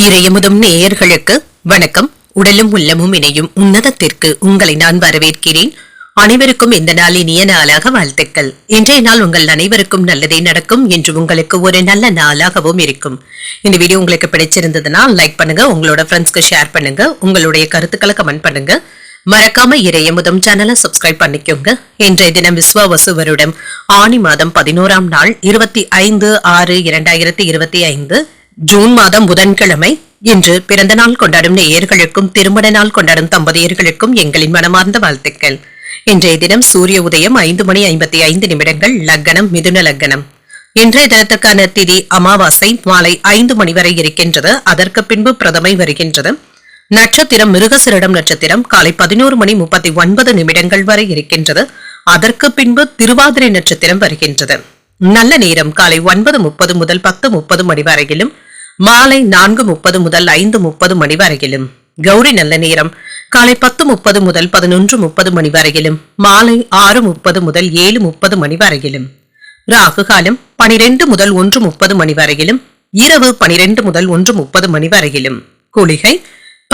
இறையமுதும் நேயர்களுக்கு வணக்கம். உடலும் உள்ளமும் இணையும் உன்னதத்திற்கு உங்களை நான் வரவேற்கிறேன். அனைவருக்கும் இந்த நாள் இனிய நாளாக வாழ்த்துக்கள். இன்றைய நாள் உங்கள் அனைவருக்கும் நல்லதே நடக்கும் என்று உங்களுக்கு ஒரு நல்ல நாளாகவும் இருக்கும். இந்த வீடியோ உங்களுக்கு பிடிச்சிருந்ததுன்னா லைக் பண்ணுங்க, உங்களோட ஃப்ரெண்ட்ஸ்க்கு ஷேர் பண்ணுங்க, உங்களுடைய கருத்துக்களை கமெண்ட் பண்ணுங்க. மறக்காம இறையமுதும் சேனலை சப்ஸ்கிரைப் பண்ணிக்கோங்க. இன்றைய தினம் விஸ்வாவசு வருடம் ஆனி மாதம் 11ஆம் நாள் 25/6/2025 ஜூன் மாதம் புதன்கிழமை. இன்று பிறந்த நாள் கொண்டாடும் நேயர்களுக்கும் திருமண நாள் கொண்டாடும் தம்பதியர்களுக்கும் எங்களின் மனமார்ந்த வாழ்த்துக்கள். இன்றைய தினம் சூரிய உதயம் 5:55 லக்னம் மிதுன லக்னம். இன்றைய தினத்துக்கான திதி அமாவாசை மாலை 5 மணி வரை இருக்கின்றது. அதற்கு பின்பு பிரதமை வருகின்றது. நட்சத்திரம் மிருகசிரிடம் நட்சத்திரம் காலை 11:39 வரை இருக்கின்றது. அதற்கு பின்பு திருவாதிரை நட்சத்திரம் வருகின்றது. நல்ல நேரம் காலை 9:30 முதல் 10:30 மணி வரையிலும், மாலை 4:30 முதல் 5:30 மணி வரையிலும். கௌரி நல்ல நேரம் காலை 10:30 முதல் 11:30 மணி வரையிலும், மாலை 6:30 முதல் 7:30 மணி வரையிலும். ராகு காலம் 12 முதல் 1:30 மணி வரையிலும், இரவு 12 முதல் 1:30 மணி வரையிலும். குளிகை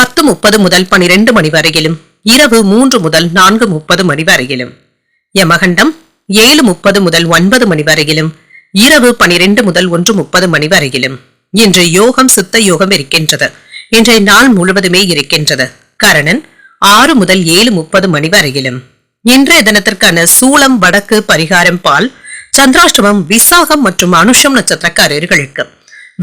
10:30 முதல் 12 மணி வரையிலும், இரவு 3 முதல் 4:30 மணி வரையிலும். யமகண்டம் 7:30 முதல் 9 மணி வரையிலும், இரவு 12 முதல் 1:30 மணி வரையிலும். இன்று யோகம் சித்த யோகம் இருக்கின்றது. இன்றைய நாள் முழுவதுமே இருக்கின்றது. கரணன் 6 முதல் 7:30 மணி வரையிலும். இன்றைய தினத்திற்கான சூலம் வடக்கு, பரிகாரம் பால். சந்திராஷ்டமம் விசாகம் மற்றும் அனுஷம் நட்சத்திரக்காரர்களுக்கு.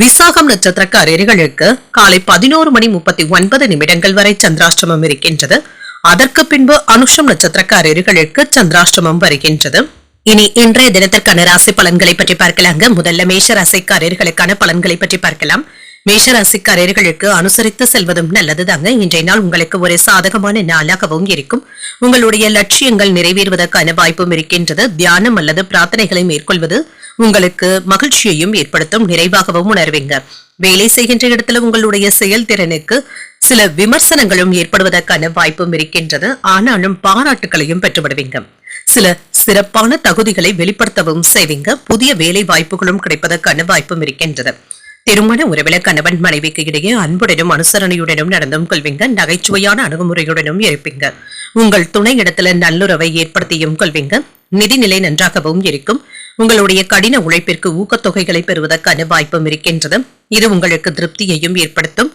விசாகம் நட்சத்திரக்காரர்களுக்கு காலை 11:39 வரை சந்திராஷ்டமம் இருக்கின்றது. அதற்கு பின்பு அனுஷம் நட்சத்திரக்காரர்களுக்கு சந்திராஷ்டமம் வருகின்றது. இனி இன்றைய தினத்திற்கான ராசி பலன்களை பற்றி பார்க்கலாங்க. முதல்ல மேஷ ராசிக்காரர்களுக்கான பலன்களை பற்றி பார்க்கலாம். மேஷ ராசிக்காரர்களுக்கு அனுசரித்து செல்வதும் நல்லதுதாங்க. இன்றைய நாள் உங்களுக்கு ஒரு சாதகமான நாளாகவும் இருக்கும். உங்களுடைய லட்சியங்கள் நிறைவேறுவதற்கான வாய்ப்பும் இருக்கின்றது. தியானம் அல்லது பிரார்த்தனைகளை மேற்கொள்வது உங்களுக்கு மகிழ்ச்சியையும் ஏற்படுத்தும், நிறைவாகவும் உணர்வீங்க. வேலை செய்கின்ற இடத்துல உங்களுடைய செயல்திறனுக்கு சில விமர்சனங்களும் ஏற்படுவதற்கான வாய்ப்பும் இருக்கின்றது. ஆனாலும் பாராட்டுகளையும் பெற்றுவிடுவீங்க. சில சிறப்பான தகுதிகளை வெளிப்படுத்தவும் செய்வீங்க. புதிய வேலை வாய்ப்புகளும் கிடைப்பதற்கான வாய்ப்பும் இருக்கின்றது. திருமண உறவில கணவன் மனைவிக்கு இடையே அன்புடனும் அனுசரணையுடனும் நடந்தும் கொள்வீங்க. நகைச்சுவையான அணுகுமுறையுடனும் இருப்பீங்க. உங்கள் துணை இடத்துல நல்லுறவை ஏற்படுத்தியும் கொள்வீங்க. நிதிநிலை நன்றாகவும் இருக்கும். உங்களுடைய கடின உழைப்பிற்கு ஊக்கத்தொகைகளை பெறுவதற்கான வாய்ப்பும் இருக்கின்றது. இது உங்களுக்கு திருப்தியையும் ஏற்படுத்தும்.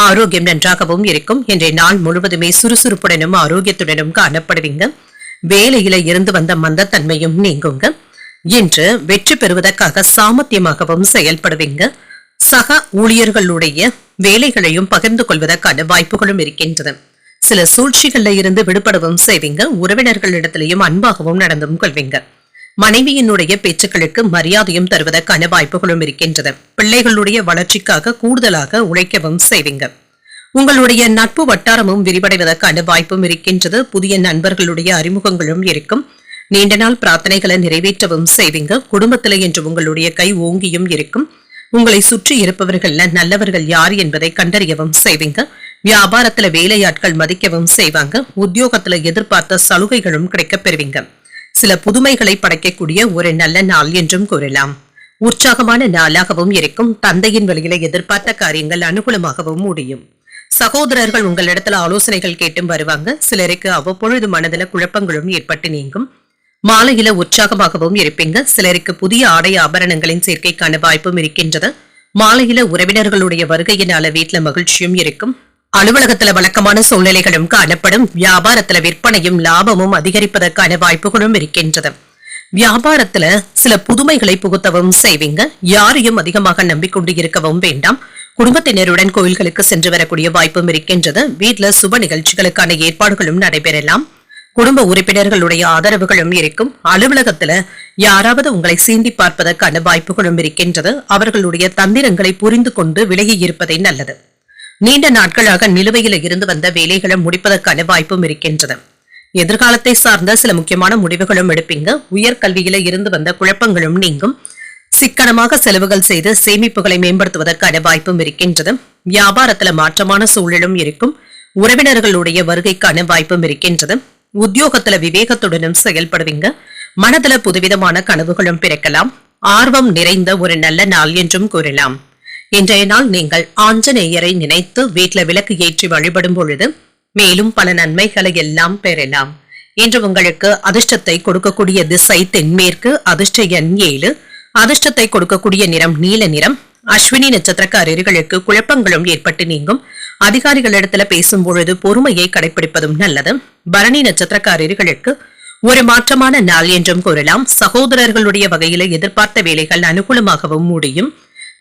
ஆரோக்கியம் நன்றாகவும் இருக்கும். இன்றைய நாள் முழுவதுமே சுறுசுறுப்புடனும் ஆரோக்கியத்துடனும் காணப்படுவீங்க. வேலையில இருந்து வந்த மந்தத்தன்மையும் நீங்குங்க. இன்று வெற்றி பெறுவதற்காக சாமர்த்தியமாகவும் செயல்படுவீங்க. சக ஊழியர்களுடைய வேலைகளையும் பகிர்ந்து கொள்வதற்கான வாய்ப்புகளும் இருக்கின்றது. சில சூழ்ச்சிகள்ல இருந்து விடுபடவும் செய்வீங்க. உறவினர்களிடத்திலையும் அன்பாகவும் நடந்தும் கொள்வீங்க. மனைவியினுடைய பேச்சுக்களுக்கு மரியாதையும் தருவதற்கான வாய்ப்புகளும் இருக்கின்றது. பிள்ளைகளுடைய வளர்ச்சிக்காக கூடுதலாக உழைக்கவும் செய்வீங்க. உங்களுடைய நட்பு வட்டாரமும் விரிவடைவதற்கான வாய்ப்பும் இருக்கின்றது. புதிய நண்பர்களுடைய அறிமுகங்களும் இருக்கும். நீண்ட நாள் பிரார்த்தனைகளை நிறைவேற்றவும் செய்வீங்க. குடும்பத்தில என்று உங்களுடைய கை ஓங்கியும் இருக்கும். உங்களை சுற்றி இருப்பவர்கள்ல நல்லவர்கள் யார் என்பதை கண்டறியவும் செய்வீங்க. வியாபாரத்துல வேலையாட்கள் மதிக்கவும் செய்வாங்க. உத்தியோகத்துல எதிர்பார்த்த சலுகைகளும் கிடைக்கப் பெறுவீங்க. சில புதுமைகளை படைக்கக்கூடிய ஒரு நல்ல நாள் என்றும் கூறலாம். உற்சாகமான நாளாகவும் இருக்கும். தந்தையின் வழியில எதிர்பார்த்த காரியங்கள் அனுகூலமாகவும் முடியும். சகோதரர்கள் உங்களிடத்துல ஆலோசனைகள் கேட்டும் வருவாங்க. சிலருக்கு அவ்வப்பொழுது மனதில குழப்பங்களும் ஏற்பட்டு நீங்கும். மாலையில உற்சாகமாகவும் இருப்பீங்க. சிலருக்கு புதிய ஆடை ஆபரணங்களின் சேர்க்கைக்கான வாய்ப்பும் இருக்கின்றது. மாலையில உறவினர்களுடைய வருகையினால வீட்டுல மகிழ்ச்சியும் இருக்கும். அலுவலகத்துல வழக்கமான சூழ்நிலைகளும் காணப்படும். வியாபாரத்துல விற்பனையும் லாபமும் அதிகரிப்பதற்கான வாய்ப்புகளும் இருக்கின்றது. வியாபாரத்துல சில புதுமைகளை புகுத்தவும் செய்வீங்க. யாரையும் அதிகமாக நம்பிக்கொண்டு இருக்கவும் வேண்டாம். குடும்பத்தினருடன் கோயில்களுக்கு சென்று வரக்கூடிய வாய்ப்பும் இருக்கின்றது. வீட்டுல சுப நிகழ்ச்சிகளுக்கான ஏற்பாடுகளும் நடைபெறலாம். குடும்ப உறுப்பினர்களுடைய ஆதரவுகளும் இருக்கும். அலுவலகத்துல யாராவது உங்களை சீண்டி பார்ப்பதற்கான வாய்ப்புகளும் இருக்கின்றது. அவர்களுடைய தந்திரங்களை புரிந்து கொண்டு விலகி இருப்பதே நல்லது. நீண்ட நாட்களாக நிலுவையில இருந்து வந்த வேலைகளை முடிப்பதற்கான வாய்ப்பும் இருக்கின்றது. எதிர்காலத்தை சார்ந்த சில முக்கியமான முடிவுகளும் எடுப்பீங்க. உயர்கல்வியில இருந்து வந்த குழப்பங்களும் நீங்கும். சிக்கனமாக செலவுகள் செய்து சேமிப்புகளை மேம்படுத்துவதற்கான வாய்ப்பும் இருக்கின்றது. வியாபாரத்துல மாற்றமான சூழலும் இருக்கும். உறவினர்களுடைய வருகைக்கான வாய்ப்பும் இருக்கின்றது. உத்தியோகத்துல விவேகத்துடனும் செயல்படுவீங்க. மனதுல புதுவிதமான கனவுகளும் பிறக்கலாம். ஆர்வம் நிறைந்த ஒரு நல்ல நாள் என்றும் கூறலாம். இன்றைய நாள் நீங்கள் ஆஞ்சநேயரை நினைத்து வீட்டில் விளக்கு ஏற்றி வழிபடும் பொழுது மேலும் பல நன்மைகளை எல்லாம் பெறலாம். இன்று உங்களுக்கு அதிர்ஷ்டத்தை கொடுக்கக்கூடிய திசை தென்மேற்கு, அதிர்ஷ்ட எண் 7, அதிர்ஷ்டத்தை கொடுக்கக்கூடிய நிறம் நீல நிறம். அஸ்வினி நட்சத்திரக்காரர்களுக்கு குழப்பங்களும் ஏற்பட்டு நீங்கும். அதிகாரிகளிடத்துல பேசும் பொழுது பொறுமையை கடைபிடிப்பதும் நல்லது. பரணி நட்சத்திரக்காரர்களுக்கு ஒரு மாற்றமான நாள் என்றும் கூறலாம். சகோதரர்களுடைய வகையில எதிர்பார்த்த வேலைகள் அனுகூலமாகவும் முடியும்.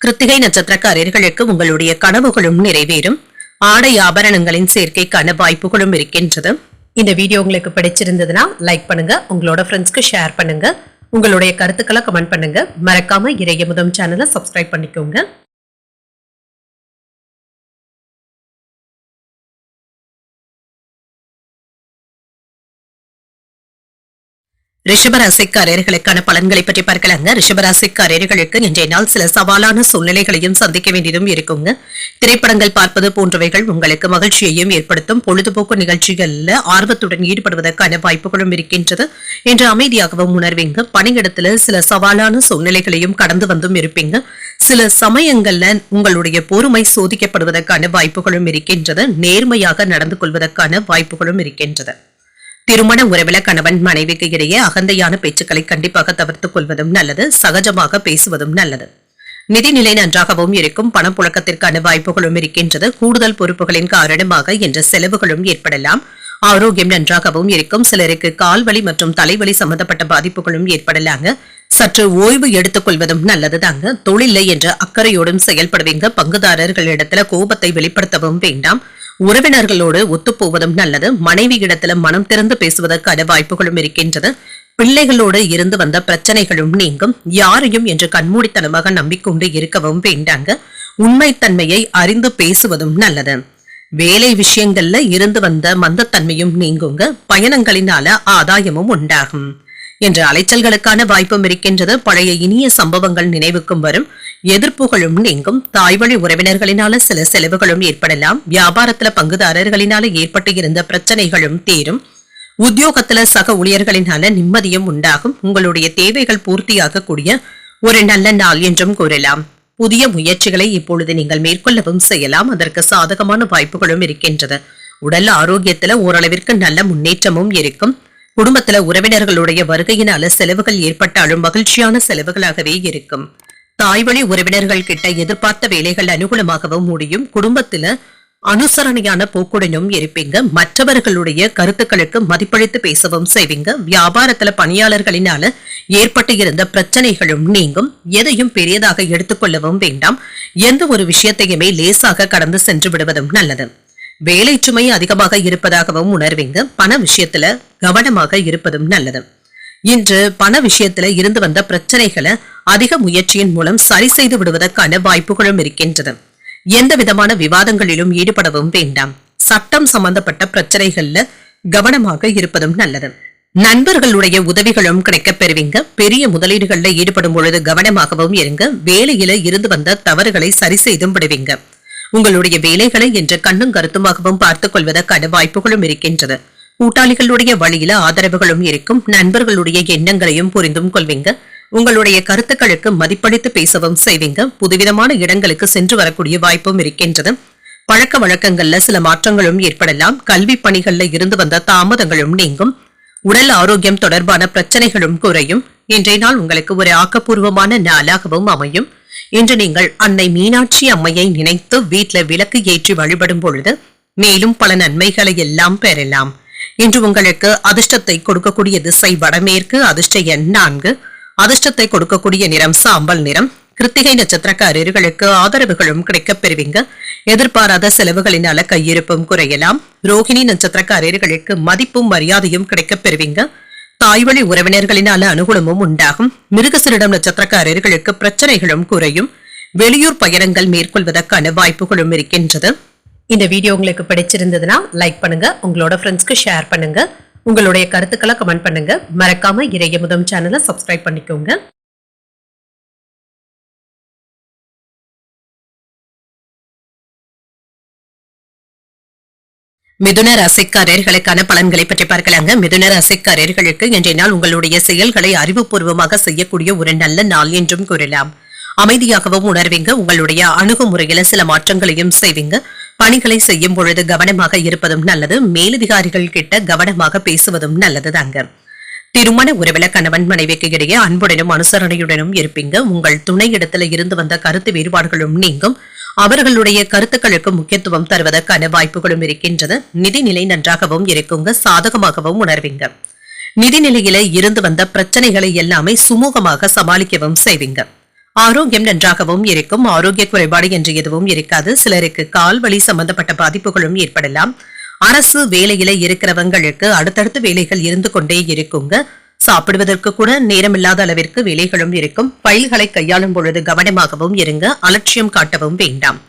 கிருத்திகை நட்சத்திரக்காரர்களுக்கு உங்களுடைய கனவுகளும் நிறைவேறும். ஆடை ஆபரணங்களின் சேர்க்கைக்கான வாய்ப்புகளும் இருக்கின்றது. இந்த வீடியோ உங்களுக்கு பிடிச்சிருந்ததுன்னா லைக் பண்ணுங்க, உங்களோட ஃப்ரெண்ட்ஸ்க்கு ஷேர் பண்ணுங்க, உங்களுடைய கருத்துக்களை கமெண்ட் பண்ணுங்க. மறக்காம இறையமுதம் சேனலை சப்ஸ்கிரைப் பண்ணிக்கோங்க. ரிஷபராசிக்காரர்களுக்கான பலன்களை பற்றி பார்க்கலாங்க. ரிஷபராசிக்காரர்களுக்கு இன்றைய நாள் சில சவாலான சூழ்நிலைகளையும் சந்திக்க வேண்டியதும் இருக்குங்க. திரைப்படங்கள் பார்ப்பது போன்றவைகள் உங்களுக்கு மகிழ்ச்சியையும் ஏற்படுத்தும். பொழுதுபோக்கு நிகழ்ச்சிகள்ல ஆர்வத்துடன் ஈடுபடுவதற்கான வாய்ப்புகளும் இருக்கின்றது. இன்று அமைதியாகவும் உணர்வீங்க. பணியிடத்துல சில சவாலான சூழ்நிலைகளையும் கடந்து வந்தும் இருப்பீங்க. சில சமயங்கள்ல உங்களுடைய பொறுமை சோதிக்கப்படுவதற்கான வாய்ப்புகளும் இருக்கின்றது. நேர்மையாக நடந்து கொள்வதற்கான வாய்ப்புகளும் இருக்கின்றது. திருமண உறவில கணவன் மனைவிக்கு இடையே அகந்தையான பேச்சுக்களை கண்டிப்பாக தவிர்த்துக் கொள்வதும் நல்லது. சகஜமாக பேசுவதும் நல்லது. நிதிநிலை நன்றாகவும் இருக்கும். பணப்புழக்கத்திற்கான வாய்ப்புகளும் இருக்கின்றது. கூடுதல் பொறுப்புகளின் காரணமாக என்ற செலவுகளும் ஏற்படலாம். ஆரோக்கியம் நன்றாகவும் இருக்கும். சிலருக்கு கால்வலி மற்றும் தலைவலி சம்பந்தப்பட்ட பாதிப்புகளும் ஏற்படலாங்க. சற்று ஓய்வு எடுத்துக் கொள்வதும் நல்லதுதாங்க. தொழிலை என்ற அக்கறையோடும் செயல்படுவீங்க. பங்குதாரர்களிடத்துல கோபத்தை வெளிப்படுத்தவும் வேண்டாம். உறவினர்களோடு ஒத்துப்போவதும் நல்லது. மனைவி இடத்துல மனம் திறந்து பேசுவதற்கான வாய்ப்புகளும் இருக்கின்றது. பிள்ளைகளோடு இருந்து வந்த பிரச்சனைகளும் நீங்கும். யாரையும் என்று கண்மூடித்தனமாக நம்பிக்கொண்டு இருக்கவும் வேண்டாங்க. உண்மைத்தன்மையை அறிந்து பேசுவதும் நல்லது. வேலை விஷயங்கள்ல இருந்து வந்த மந்தத்தன்மையும் நீங்குங்க. பயணங்களினால ஆதாயமும் உண்டாகும். என்ற அலைச்சல்களுக்கான வாய்ப்பும் இருக்கின்றது. பழைய இனிய சம்பவங்கள் நினைவுக்கும் வரும். எதிர்ப்புகளும் நீங்கும். தாய்வழி உறவினர்களினால சில செலவுகளும் ஏற்படலாம். வியாபாரத்துல பங்குதாரர்களினால ஏற்பட்டு இருந்த பிரச்சனைகளும் தீரும். உத்தியோகத்துல சக ஊழியர்களினால நிம்மதியும் உண்டாகும். உங்களுடைய தேவைகள் பூர்த்தியாக கூடிய ஒரு நல்ல நாள் என்றும் கூறலாம். புதிய முயற்சிகளை இப்பொழுது நீங்கள் மேற்கொள்ளவும் செய்யலாம். அதற்கு சாதகமான வாய்ப்புகளும் இருக்கின்றது. உடல் ஆரோக்கியத்துல ஓரளவிற்கு நல்ல முன்னேற்றமும் இருக்கும். குடும்பத்துல உறவினர்களுடைய வருகையினால செலவுகள் ஏற்பட்டாலும் மகிழ்ச்சியான செலவுகளாகவே இருக்கும். தாய்வழி உறவினர்கள் கிட்ட எதிர்பார்த்த வேலைகள் அனுகூலமாகவும் முடியும். குடும்பத்துல அனுசரணையான போக்குடனும் இருப்பீங்க. மற்றவர்களுடைய கருத்துக்களுக்கு மதிப்பளித்து பேசவும் செய்வீங்க. வியாபாரத்துல பணியாளர்களினால ஏற்பட்டு இருந்த பிரச்சனைகளும் நீங்கும். எதையும் பெரியதாக எடுத்துக்கொள்ளவும் வேண்டாம். எந்த ஒரு விஷயத்தையுமே லேசாக கடந்து சென்று விடுவதும் நல்லது. வேலை சுமை அதிகமாக இருப்பதாகவும் உணர்வீங்க. பண விஷயத்துல கவனமாக இருப்பதும் நல்லது. இன்று பண விஷயத்துல இருந்து வந்த பிரச்சனைகளை அதிக முயற்சியின் மூலம் சரி செய்து விடுவதற்கான வாய்ப்புகளும் இருக்கின்றது. எந்த விதமான விவாதங்களிலும் ஈடுபடவும் வேண்டாம். சட்டம் சம்பந்தப்பட்ட பிரச்சனைகள்ல கவனமாக இருப்பதும் நல்லது. நண்பர்களுடைய உதவிகளும் கிடைக்கப் பெறுவீங்க. பெரிய முதலீடுகள்ல ஈடுபடும் பொழுது கவனமாகவும் இருங்க. வேலையில இருந்து வந்த தவறுகளை சரி செய்தும் விடுவீங்க. உங்களுடைய வேலைகளை என்று கண்ணும் கருத்துமாகவும் பார்த்துக் கொள்வதற்கான வாய்ப்புகளும் இருக்கின்றது. கூட்டாளிகளுடைய வழியில ஆதரவுகளும் இருக்கும். நண்பர்களுடைய எண்ணங்களையும் புரிந்தும் கொள்வீங்க. உங்களுடைய கருத்துக்களுக்கு மதிப்பளித்து பேசவும் செய்வீங்க. புதுவிதமான இடங்களுக்கு சென்று வரக்கூடிய வாய்ப்பும் இருக்கின்றது. பழக்க வழக்கங்கள்ல சில மாற்றங்களும் ஏற்படலாம். கல்வி பணிகள்ல இருந்து வந்த தாமதங்களும் நீங்கும். உடல் ஆரோக்கியம் தொடர்பான பிரச்சனைகளும் குறையும். இன்றைய நாள் உங்களுக்கு ஒரு ஆக்கப்பூர்வமான நாளாகவும் அமையும். இன்று நீங்கள் அன்னை மீனாட்சி அம்மையை நினைத்து வீட்டுல விளக்கு ஏற்றி வழிபடும் பொழுது மேலும் பல நன்மைகளை எல்லாம் பெறலாம். இன்று உங்களுக்கு அதிர்ஷ்டத்தை கொடுக்கக்கூடிய திசை வடமேற்கு, அதிர்ஷ்ட எண் 4, அதிர்ஷ்டத்தை கொடுக்கக்கூடிய நிறம் சாம்பல் நிறம். கிருத்திகை நட்சத்திரக்காரர்களுக்கு ஆதரவுகளும் கிடைக்கப் பெறுவீங்க. எதிர்பாராத செலவுகளினால கையிருப்பும் குறையலாம். ரோகிணி நட்சத்திரக்காரர்களுக்கு மதிப்பும் மரியாதையும் கிடைக்கப் பெறுவீங்க. தாய்வழி உறவினர்களினால அனுகூலமும் உண்டாகும். மிருகசீரிடம் நட்சத்திரக்காரர்களுக்கு பிரச்சனைகளும் குறையும். வெளியூர் பயணங்கள் மேற்கொள்வதற்கான வாய்ப்புகளும் இருக்கின்றது. இந்த வீடியோ உங்களுக்கு பிடிச்சிருந்ததுன்னா லைக் பண்ணுங்க, உங்களோட ஃப்ரெண்ட்ஸ்க்கு ஷேர் பண்ணுங்க, உங்களுடைய கருத்துக்களை கமெண்ட் பண்ணுங்க. மறக்காம இறையமுதம் சேனலை சப்ஸ்கிரைப் பண்ணிக்கோங்க. மிதுன ராசிக்காரர்களுக்கான பலன்களை பற்றி பார்க்கலாங்க. மிதுன ராசிக்காரர்களுக்கு இன்றைய நாள் உங்களுடைய செயல்களை அறிவுபூர்வமாக செய்யக்கூடிய ஒரு நல்ல நாள் என்றும் கூறலாம். அமைதியாகவும் உணர்வீங்க. உங்களுடைய அணுகுமுறையில சில மாற்றங்களையும் செய்வீங்க. பணிகளை செய்யும் பொழுது கவனமாக இருப்பதும் நல்லது. மேலதிகாரிகள் கிட்ட கவனமாக பேசுவதும் நல்லது தாங்க. திருமண உறவில கணவன் மனைவிக்கு இடையே அன்புடனும் அனுசரணையுடனும் இருப்பீங்க. உங்கள் துணை இடத்துல இருந்து வந்த கருத்து வேறுபாடுகளும் நீங்கும். அவர்களுடைய கருத்துக்களுக்கு முக்கியத்துவம் தருவதற்கான வாய்ப்புகளும் இருக்கின்றது. நிதிநிலை நன்றாகவும் இருக்குங்க. சாதகமாகவும் உணர்வீங்க. நிதிநிலையில இருந்து வந்த பிரச்சனைகளை எல்லாமே சுமூகமாக சமாளிக்கவும் செய்வீங்க. ஆரோக்கியம் நன்றாகவும் இருக்கும். ஆரோக்கிய குறைபாடு என்று எதுவும் இருக்காது. சிலருக்கு கால் வலி சம்பந்தப்பட்ட பாதிப்புகளும் ஏற்படலாம். அரசு வேலையில இருக்கிறவங்களுக்கு அடுத்தடுத்து வேலைகள் இருந்து கொண்டே இருக்குங்க. சாப்பிடுவதற்கு கூட நேரமில்லாத அளவிற்கு வேலைகளும் இருக்கும். ஃபைல்களை கையாளும் பொழுது கவனமாகவும் இருங்க. அலட்சியம் காட்டவும் வேண்டாம்.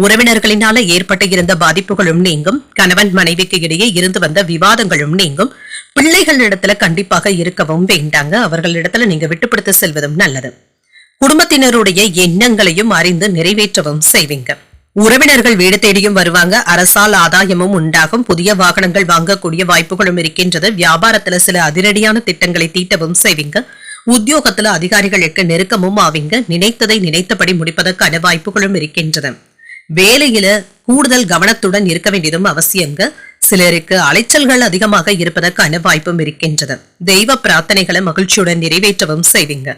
உறவினர்களினால ஏற்பட்டு இருந்த பாதிப்புகளும் நீங்கும். கணவன் மனைவிக்கு இடையே இருந்து வந்த விவாதங்களும் நீங்கும். பிள்ளைகளிடத்துல கண்டிப்பாக இருக்கவும் வேண்டாங்க. அவர்களிடத்துல நீங்க விட்டுப்படுத்த செல்வதும் நல்லது. குடும்பத்தினருடைய எண்ணங்களையும் அறிந்து நிறைவேற்றவும் செய்வீங்க. உறவினர்கள் வீடு தேடியும் வருவாங்க. அரசால் ஆதாயமும் உண்டாகும். புதிய வாகனங்கள் வாங்கக்கூடிய வாய்ப்புகளும் இருக்கின்றது. வியாபாரத்துல சில அதிரடியான திட்டங்களை தீட்டவும் செய்வீங்க. உத்தியோகத்துல அதிகாரிகளுக்கு நெருக்கமும் ஆவீங்க. நினைத்ததை நினைத்தபடி முடிப்பதற்கான வாய்ப்புகளும் இருக்கின்றது. வேலையில கூடுதல் கவனத்துடன் இருக்க வேண்டியதும் அவசியங்க. சிலருக்கு அலைச்சல்கள் அதிகமாக இருப்பதற்கான வாய்ப்பும் இருக்கின்றது. தெய்வ பிரார்த்தனைகளை மகிழ்ச்சியுடன் நிறைவேற்றவும் செய்வீங்க.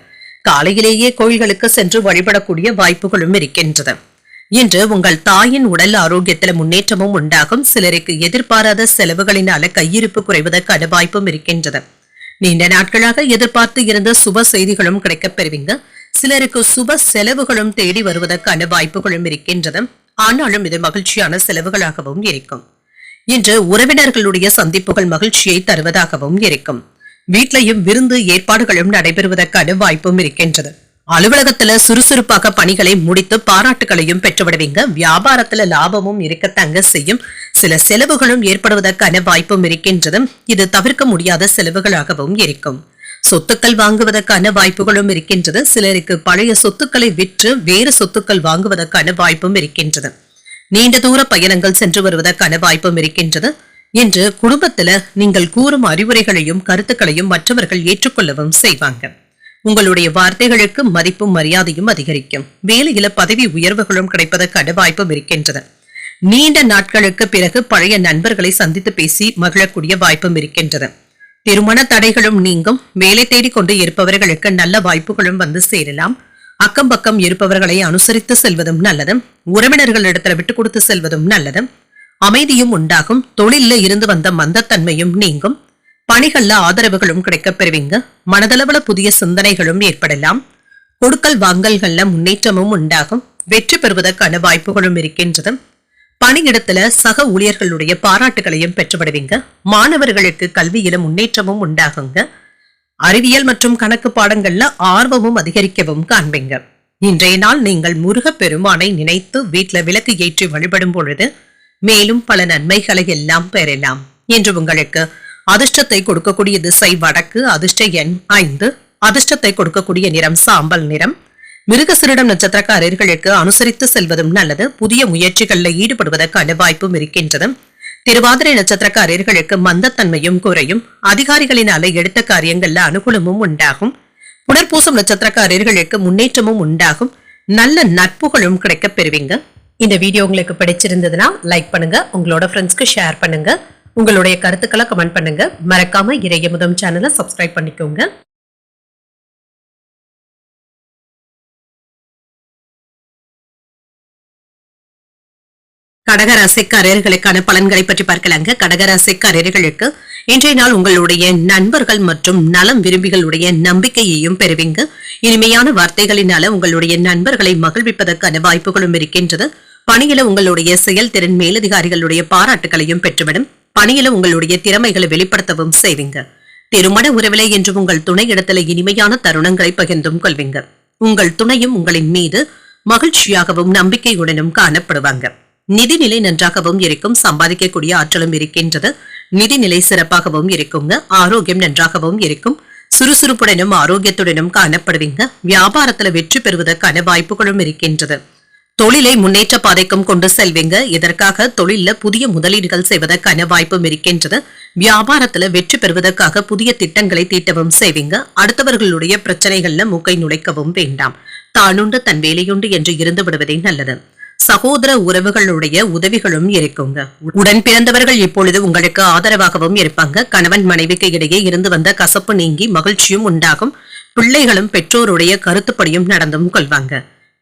காலையிலேயே கோயில்களுக்கு சென்று வழிபடக்கூடிய வாய்ப்புகளும் இருக்கின்றது. இன்று உங்கள் தாயின் உடல் ஆரோக்கியத்தில் முன்னேற்றமும் உண்டாகும். சிலருக்கு எதிர்பாராத செலவுகளினால கையிருப்பு குறைவதற்கான வாய்ப்பும் இருக்கின்றது. நீண்ட நாட்களாக எதிர்பார்த்து இருந்த சுப செய்திகளும் கிடைக்கப் பெறுவீங்க. சிலருக்கு சுப செலவுகளும் தேடி வருவதற்கான வாய்ப்புகளும் இருக்கின்றது. ஆனாலும் இது மகிழ்ச்சியான செலவுகளாகவும் இருக்கும். இன்று உறவினர்களுடைய சந்திப்புகள் மகிழ்ச்சியை தருவதாகவும் இருக்கும். வீட்லையும் விருந்து ஏற்பாடுகளும் நடைபெறுவதற்கான வாய்ப்பும் இருக்கின்றது. அலுவலகத்துல சுறுசுறுப்பாக பணிகளை முடித்து பாராட்டுகளையும் பெற்றுவிடுவீங்க. வியாபாரத்துல லாபமும் இருக்கத்தங்க செய்யும். சில செலவுகளும் ஏற்படுவதற்கான வாய்ப்பும் இருக்கின்றது. இது தவிர்க்க முடியாத செலவுகளாகவும் இருக்கும். சொத்துக்கள் வாங்குவதற்கான வாய்ப்புகளும் இருக்கின்றது. சிலருக்கு பழைய சொத்துக்களை விற்று வேறு சொத்துக்கள் வாங்குவதற்கான வாய்ப்பும் இருக்கின்றது. நீண்ட தூர பயணங்கள் சென்று வருவதற்கான வாய்ப்பும் இருக்கின்றது. இன்று குடும்பத்துல நீங்கள் கூறும் அறிவுரைகளையும் கருத்துக்களையும் மற்றவர்கள் ஏற்றுக்கொள்ளவும் செய்வாங்க. உங்களுடைய வார்த்தைகளுக்கு மதிப்பும் மரியாதையும் அதிகரிக்கும். வேலையில பதவி உயர்வுகளும் கிடைப்பதற்கான வாய்ப்பும் இருக்கின்றது. நீண்ட நாட்களுக்கு பிறகு பழைய நண்பர்களை சந்தித்து பேசி மகிழக்கூடிய வாய்ப்பும் இருக்கின்றது. திருமண தடைகளும் நீங்கும். வேலை தேடிக்கொண்டு இருப்பவர்களுக்கு நல்ல வாய்ப்புகளும் வந்து சேரலாம். அக்கம் பக்கம் இருப்பவர்களை அனுசரித்து செல்வதும் நல்லது. உறவினர்களிடத்துல விட்டு கொடுத்து செல்வதும் நல்லது. அமைதியும் உண்டாகும். தொழில இருந்து வந்த மந்தத்தன்மையும் நீங்கும். பணிகள்ல ஆதரவுகளும் கிடைக்கப் பெறுவீங்க. மனதளவுல புதிய சிந்தனைகளும் ஏற்படலாம். கொடுக்கல் வாங்கல்கள்ல முன்னேற்றமும் உண்டாகும். வெற்றி பெறுவதற்கான வாய்ப்புகளும் இருக்கின்றது. பணியிடத்துல சக ஊழியர்களுடைய பாராட்டுகளையும் பெற்றுவிடுவீங்க. மாணவர்களுக்கு கல்வியில முன்னேற்றமும் உண்டாகுங்க. அறிவியல் மற்றும் கணக்கு பாடங்கள்ல ஆர்வமும் அதிகரிக்கவும் காண்பீங்க. இன்றைய நாள் நீங்கள் முருக பெருமானை நினைத்து வீட்டுல விளக்கு ஏற்றி வழிபடும் பொழுது மேலும் பல நன்மைகளை எல்லாம் பெறலாம். என்று உங்களுக்கு அதிர்ஷ்டத்தை கொடுக்கக்கூடிய திசை வடக்கு. அதிர்ஷ்ட எண் 5. அதிர்ஷ்டத்தை கொடுக்கக்கூடிய நிறம் சாம்பல் நிறம். மிருகசீரிடம் நட்சத்திரக்காரர்களுக்கு அனுசரித்து செல்வதும் நல்லது. புதிய முயற்சிகளில் ஈடுபடுவதற்கான வாய்ப்பும் இருக்கின்றது. திருவாதிரை நட்சத்திரக்காரர்களுக்கு மந்தத்தன்மையும் குறையும். அதிகாரிகளினால எடுத்த காரியங்கள்ல அனுகூலமும் உண்டாகும். புனர்பூசம் நட்சத்திரக்காரர்களுக்கு முன்னேற்றமும் உண்டாகும். நல்ல நட்புகளும் கிடைக்கப் பெறுவீங்க. இந்த வீடியோ உங்களுக்கு பிடிச்சிருந்ததுன்னா லைக் பண்ணுங்க. உங்களோட ஃப்ரெண்ட்ஸ்க்கு ஷேர் பண்ணுங்க. உங்களுடைய கருத்துக்களை கமெண்ட் பண்ணுங்க. மறக்காம இறையமுதம் சேனலை சப்ஸ்கிரைப் பண்ணிக்கோங்க. கடகராசிக்காரர்களுக்கான பலன்களை பற்றி பார்க்கலாங்க. கடகராசிக்காரர்களுக்கு இன்றைய நாள் உங்களுடைய நண்பர்கள் மற்றும் நலம் விரும்பிகளுடைய நம்பிக்கையையும் பெறுவீங்க. இனிமையான வார்த்தைகளினால உங்களுடைய நண்பர்களை மகிழ்விப்பதற்கான வாய்ப்புகளும் இருக்கின்றது. பணியில உங்களுடைய செயல்திறன் மேலதிகாரிகளுடைய பாராட்டுகளையும் பெற்றுவிடும். பணியில உங்களுடைய திறமைகளை வெளிப்படுத்தவும் செய்வீங்க. திருமண உறவிலே என்று உங்கள் துணை இடத்துல இனிமையான தருணங்களை பகிர்ந்தும் கொள்வீங்க. உங்கள் துணையும் உங்களின் மீது மகிழ்ச்சியாகவும் நம்பிக்கையுடனும் காணப்படுவாங்க. நிதிநிலை நன்றாகவும் இருக்கும். சம்பாதிக்கக்கூடிய ஆற்றலும் இருக்கின்றது. நிதிநிலை சிறப்பாகவும் இருக்குங்க. ஆரோக்கியம் நன்றாகவும் இருக்கும். சுறுசுறுப்புடனும் ஆரோக்கியத்துடனும் காணப்படுவீங்க. வியாபாரத்துல வெற்றி பெறுவதற்கான வாய்ப்புகளும் இருக்கின்றது. தொழிலை முன்னேற்ற பாதைக்கும் கொண்டு செல்வீங்க. இதற்காக தொழில புதிய முதலீடுகள் செய்வதற்கான வாய்ப்பும் இருக்கின்றது. வியாபாரத்துல வெற்றி பெறுவதற்காக புதிய திட்டங்களை தீட்டவும் செய்வீங்க. அடுத்தவர்களுடைய பிரச்சனைகள்ல மூக்கை நுழைக்கவும் வேண்டாம். தானுண்டு தன் வேலையுண்டு என்று இருந்து விடுவதே நல்லது. சகோதர உறவுகளுடைய உதவிகளும் இருக்குங்க. உடன் பிறந்தவர்கள் இப்பொழுது உங்களுக்கு ஆதரவாகவும் இருப்பாங்க. கணவன் மனைவிக்கு இடையே இருந்து வந்த கசப்பு நீங்கி மகிழ்ச்சியும் உண்டாகும். பிள்ளைகளும் பெற்றோருடைய கருத்துப்படியும் நடந்தும் கொள்வாங்க.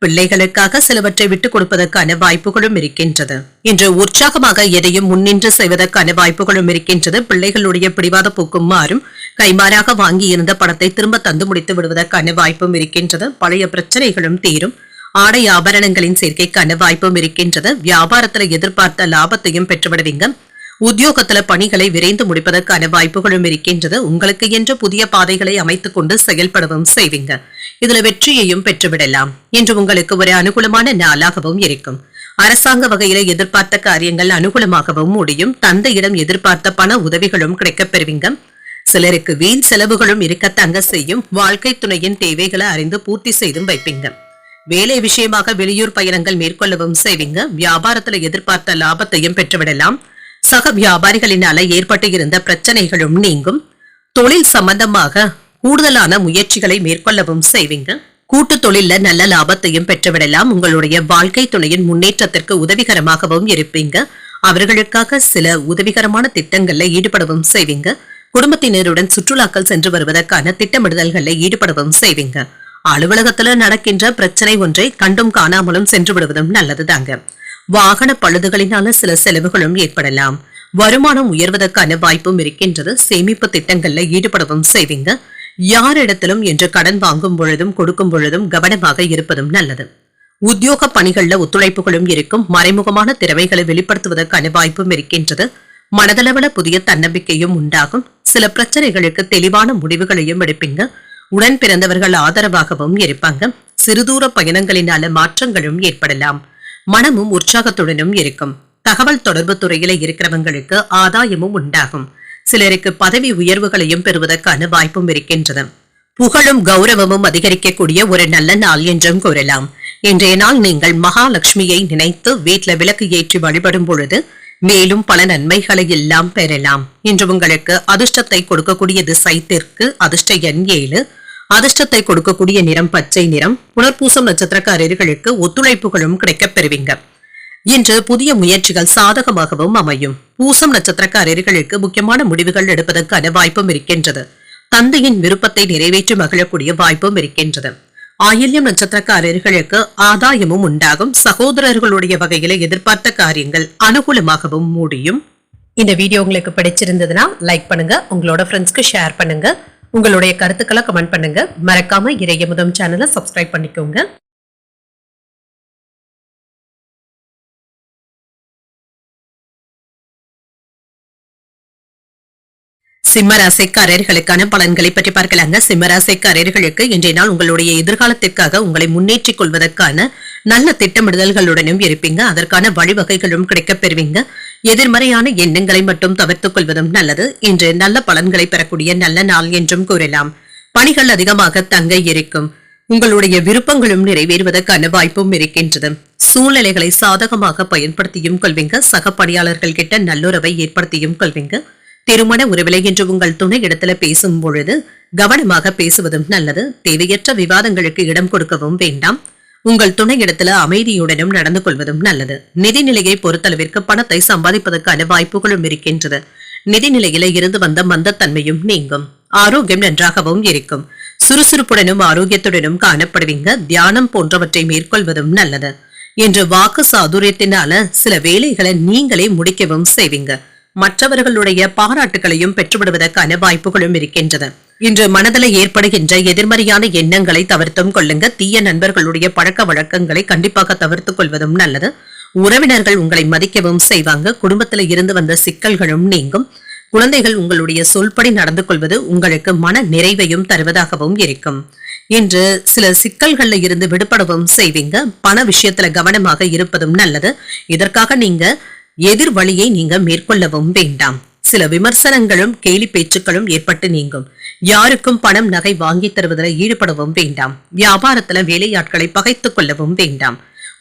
பிள்ளைகளுக்காக சிலவற்றை விட்டுக் கொடுப்பதற்கான வாய்ப்புகளும் இருக்கின்றது. இன்று உற்சாகமாக எதையும் முன்னின்று செய்வதற்கான வாய்ப்புகளும் இருக்கின்றது. பிள்ளைகளுடைய பிடிவாத போக்கும் மாறும். கைமாறாக வாங்கியிருந்த பணத்தை திரும்ப தந்து முடித்து விடுவதற்கான வாய்ப்பும் இருக்கின்றது. பழைய பிரச்சனைகளும் தீரும். ஆடை ஆபரணங்களின் சேர்க்கைக்கான வாய்ப்பும் இருக்கின்றது. வியாபாரத்துல எதிர்பார்த்த லாபத்தையும் பெற்றுவிடுவீங்க. உத்தியோகத்துல பணிகளை விரைந்து முடிப்பதற்கான வாய்ப்புகளும் இருக்கின்றது. உங்களுக்கு என்று புதிய பாதைகளை அமைத்துக் கொண்டு செயல்படவும் செய்வீங்க. இதுல வெற்றியையும் பெற்றுவிடலாம் என்று உங்களுக்கு ஒரு அனுகூலமான நாளாகவும் இருக்கும். அரசாங்க வகையில எதிர்பார்த்த காரியங்கள் அனுகூலமாகவும் முடியும். தந்தையிடம் எதிர்பார்த்த பண உதவிகளும் கிடைக்கப் பெறுவீங்க. சிலருக்கு வீண் செலவுகளும் இருக்கத்தாங்க செய்யும். வாழ்க்கை துணையின் தேவைகளை அறிந்து பூர்த்தி செய்தும் வைப்பீங்க. வேலை விஷயமாக வெளியூர் பயணங்கள் மேற்கொள்ளவும் செய்வீங்க. வியாபாரத்துல எதிர்பார்த்த லாபத்தையும் பெற்றுவிடலாம். சக வியாபாரிகளினால ஏற்பட்டு இருந்த பிரச்சனைகளும் நீங்கும். தொழில் சம்பந்தமாக கூடுதலான முயற்சிகளை மேற்கொள்ளவும் செய்வீங்க. கூட்டு தொழில நல்ல லாபத்தையும் பெற்றுவிடலாம். உங்களுடைய வாழ்க்கை துணையின் முன்னேற்றத்திற்கு உதவிகரமாகவும் இருப்பீங்க. அவர்களுக்காக சில உதவிகரமான திட்டங்கள்ல ஈடுபடவும் செய்வீங்க. குடும்பத்தினருடன் சுற்றுலாக்கள் சென்று வருவதற்கான திட்டமிடுதல்களை ஈடுபடவும் செய்வீங்க. அலுவலகத்துல நடக்கின்ற பிரச்சனை ஒன்றை கண்டும் காணாமலும் சென்று விடுவதும் நல்லதுதாங்க. வாகன பழுதுகளினால சில செலவுகளும் ஏற்படலாம். வருமானம் உயர்வதற்கான வாய்ப்பும் இருக்கின்றது. சேமிப்பு திட்டங்கள்ல ஈடுபடவும் செய்வீங்க. யாரிடத்திலும் என்று கடன் வாங்கும் பொழுதும் கொடுக்கும் பொழுதும் கவனமாக இருப்பதும் நல்லது. உத்தியோக பணிகள்ல ஒத்துழைப்புகளும் இருக்கும். மறைமுகமான திறமைகளை வெளிப்படுத்துவதற்கான வாய்ப்பும் இருக்கின்றது. மனதளவுல புதிய தன்னம்பிக்கையும் உண்டாகும். சில பிரச்சனைகளுக்கு தெளிவான முடிவுகளையும் எடுப்பீங்க. உடன் பிறந்தவர்கள் ஆதரவாகவும் இருப்பாங்க. சிறுதூர பயணங்களினால மாற்றங்களும் ஏற்படலாம். மனமும் உற்சாகத்துடனும் இருக்கும். தகவல் தொடர்பு துறையில இருக்கிறவங்களுக்கு ஆதாயமும் உண்டாகும். சிலருக்கு பதவி உயர்வுகளையும் பெறுவதற்கான வாய்ப்பும் இருக்கின்றது. புகழும் கௌரவமும் அதிகரிக்கக்கூடிய ஒரு நல்ல நாள் என்றும் கூறலாம். இன்றைய நாள் நீங்கள் மகாலட்சுமியை நினைத்து வீட்டுல விளக்கு ஏற்றி வழிபடும் பொழுது மேலும் பல நன்மைகளை எல்லாம் பெறலாம். இன்று உங்களுக்கு அதிர்ஷ்டத்தை கொடுக்கக்கூடிய திசை தெற்கு. அதிர்ஷ்ட எண் 7. அதிர்ஷ்டத்தை கொடுக்கக்கூடிய நிறம் பச்சை நிறம். புனர்பூசம் நட்சத்திரக்காரர்களுக்கு ஒத்துழைப்புகளும் கிடைக்கப் பெறுவீங்க. இன்று புதிய முயற்சிகள் சாதகமாகவும் அமையும். பூசம் நட்சத்திரக்காரர்களுக்கு முக்கியமான முடிவுகள் எடுப்பதற்கான வாய்ப்பும் இருக்கின்றது. தந்தையின் விருப்பத்தை நிறைவேற்றி மகிழக்கூடிய வாய்ப்பும் இருக்கின்றது. ஆயில்யம் நட்சத்திரக்காரர்களுக்கு ஆதாயமும் உண்டாகும். சகோதரர்களுடைய வகையில எதிர்பார்த்த காரியங்கள் அனுகூலமாகவும் முடியும். இந்த வீடியோ உங்களுக்கு பிடிச்சிருந்ததுன்னா லைக் பண்ணுங்க. உங்களோட ஃப்ரெண்ட்ஸ்க்கு ஷேர் பண்ணுங்க. உங்களுடைய கருத்துக்களை கமெண்ட் பண்ணுங்க. மறக்காம இறையமுதம் சேனலை சப்ஸ்கிரைப் பண்ணிக்கோங்க. சிம்மராசிக்காரர்களுக்கான பலன்களை பற்றி பார்க்கலாங்க. சிம்மராசிக்காரர்களுக்கு இன்றைய நாள் உங்களுடைய எதிர்காலத்திற்காக உங்களை முன்னேற்றிக் கொள்வதற்கான நல்ல திட்டமிடுதல்களுடனும் இருப்பீங்க. அதற்கான வழிவகைகளும் கிடைக்கப் பெறுவீங்க. எதிர்மறையான எண்ணங்களை மட்டும் தவிர்த்துக் கொள்வதும் நல்லது. இன்று நல்ல பலன்களை பெறக்கூடிய நல்ல நாள் என்றும் கூறலாம். பணிகள் அதிகமாக தங்க இருக்கும். உங்களுடைய விருப்பங்களும் நிறைவேறுவதற்கான வாய்ப்பும் இருக்கின்றது. சூழ்நிலைகளை சாதகமாக பயன்படுத்தியும் கொள்வீங்க. சக பணியாளர்கள் கிட்ட நல்லுறவை ஏற்படுத்தியும் கொள்வீங்க. திருமண உறவிலை என்று உங்கள் துணை இடத்துல பேசும் பொழுது கவனமாக பேசுவதும் நல்லது. தேவையற்ற விவாதங்களுக்கு இடம் கொடுக்கவும் வேண்டாம். உங்கள் துணை இடத்துல அமைதியுடனும் நடந்து கொள்வதும் நல்லது. நிதிநிலையை பொறுத்தளவிற்கு பணத்தை சம்பாதிப்பதற்கான வாய்ப்புகளும் இருக்கின்றது. நிதிநிலையில இருந்து வந்த மந்தத்தன்மையும் நீங்கும். ஆரோக்கியம் நன்றாகவும் இருக்கும். சுறுசுறுப்புடனும் ஆரோக்கியத்துடனும் காணப்படுவீங்க. தியானம் போன்றவற்றை மேற்கொள்வதும் நல்லது. இன்று வாக்கு சாதுரியத்தினால சில வேலைகளை நீங்களே முடிக்கவும் செய்வீங்க. மற்றவர்களுடைய பாராட்டுகளையும் பெற்றுவிடுவதற்கான வாய்ப்புகளும் இருக்கின்றது. இன்று மனதில் ஏற்படுகின்ற எதிர்மறையான எண்ணங்களை தவிர்த்தும் கொள்ளுங்க. தீய நண்பர்களுடைய பழக்க வழக்கங்களை கண்டிப்பாக தவிர்த்துக் கொள்வதும் நல்லது. உறவினர்கள் உங்களை மதிக்கவும் செய்வாங்க. குடும்பத்தில் இருந்து வந்த சிக்கல்களும் நீங்கும். குழந்தைகள் உங்களுடைய சொல்படி நடந்து கொள்வது உங்களுக்கு மன நிறைவையும் தருவதாகவும் இருக்கும். இன்று சில சிக்கல்கள்ல இருந்து விடுபடவும் செய்வீங்க. பண விஷயத்துல கவனமாக இருப்பதும் நல்லது. இதற்காக நீங்க எதிர் வழியை நீங்க மேற்கொள்ளவும் வேண்டாம். சில விமர்சனங்களும் கேலி பேச்சுக்களும் ஏற்பட்டு நீங்கும். யாருக்கும் பணம் நகை வாங்கி தருவதில் ஈடுபடவும் வேண்டாம். வியாபாரத்துல வேலையாட்களை பகைத்துக் கொள்ளவும் வேண்டாம்.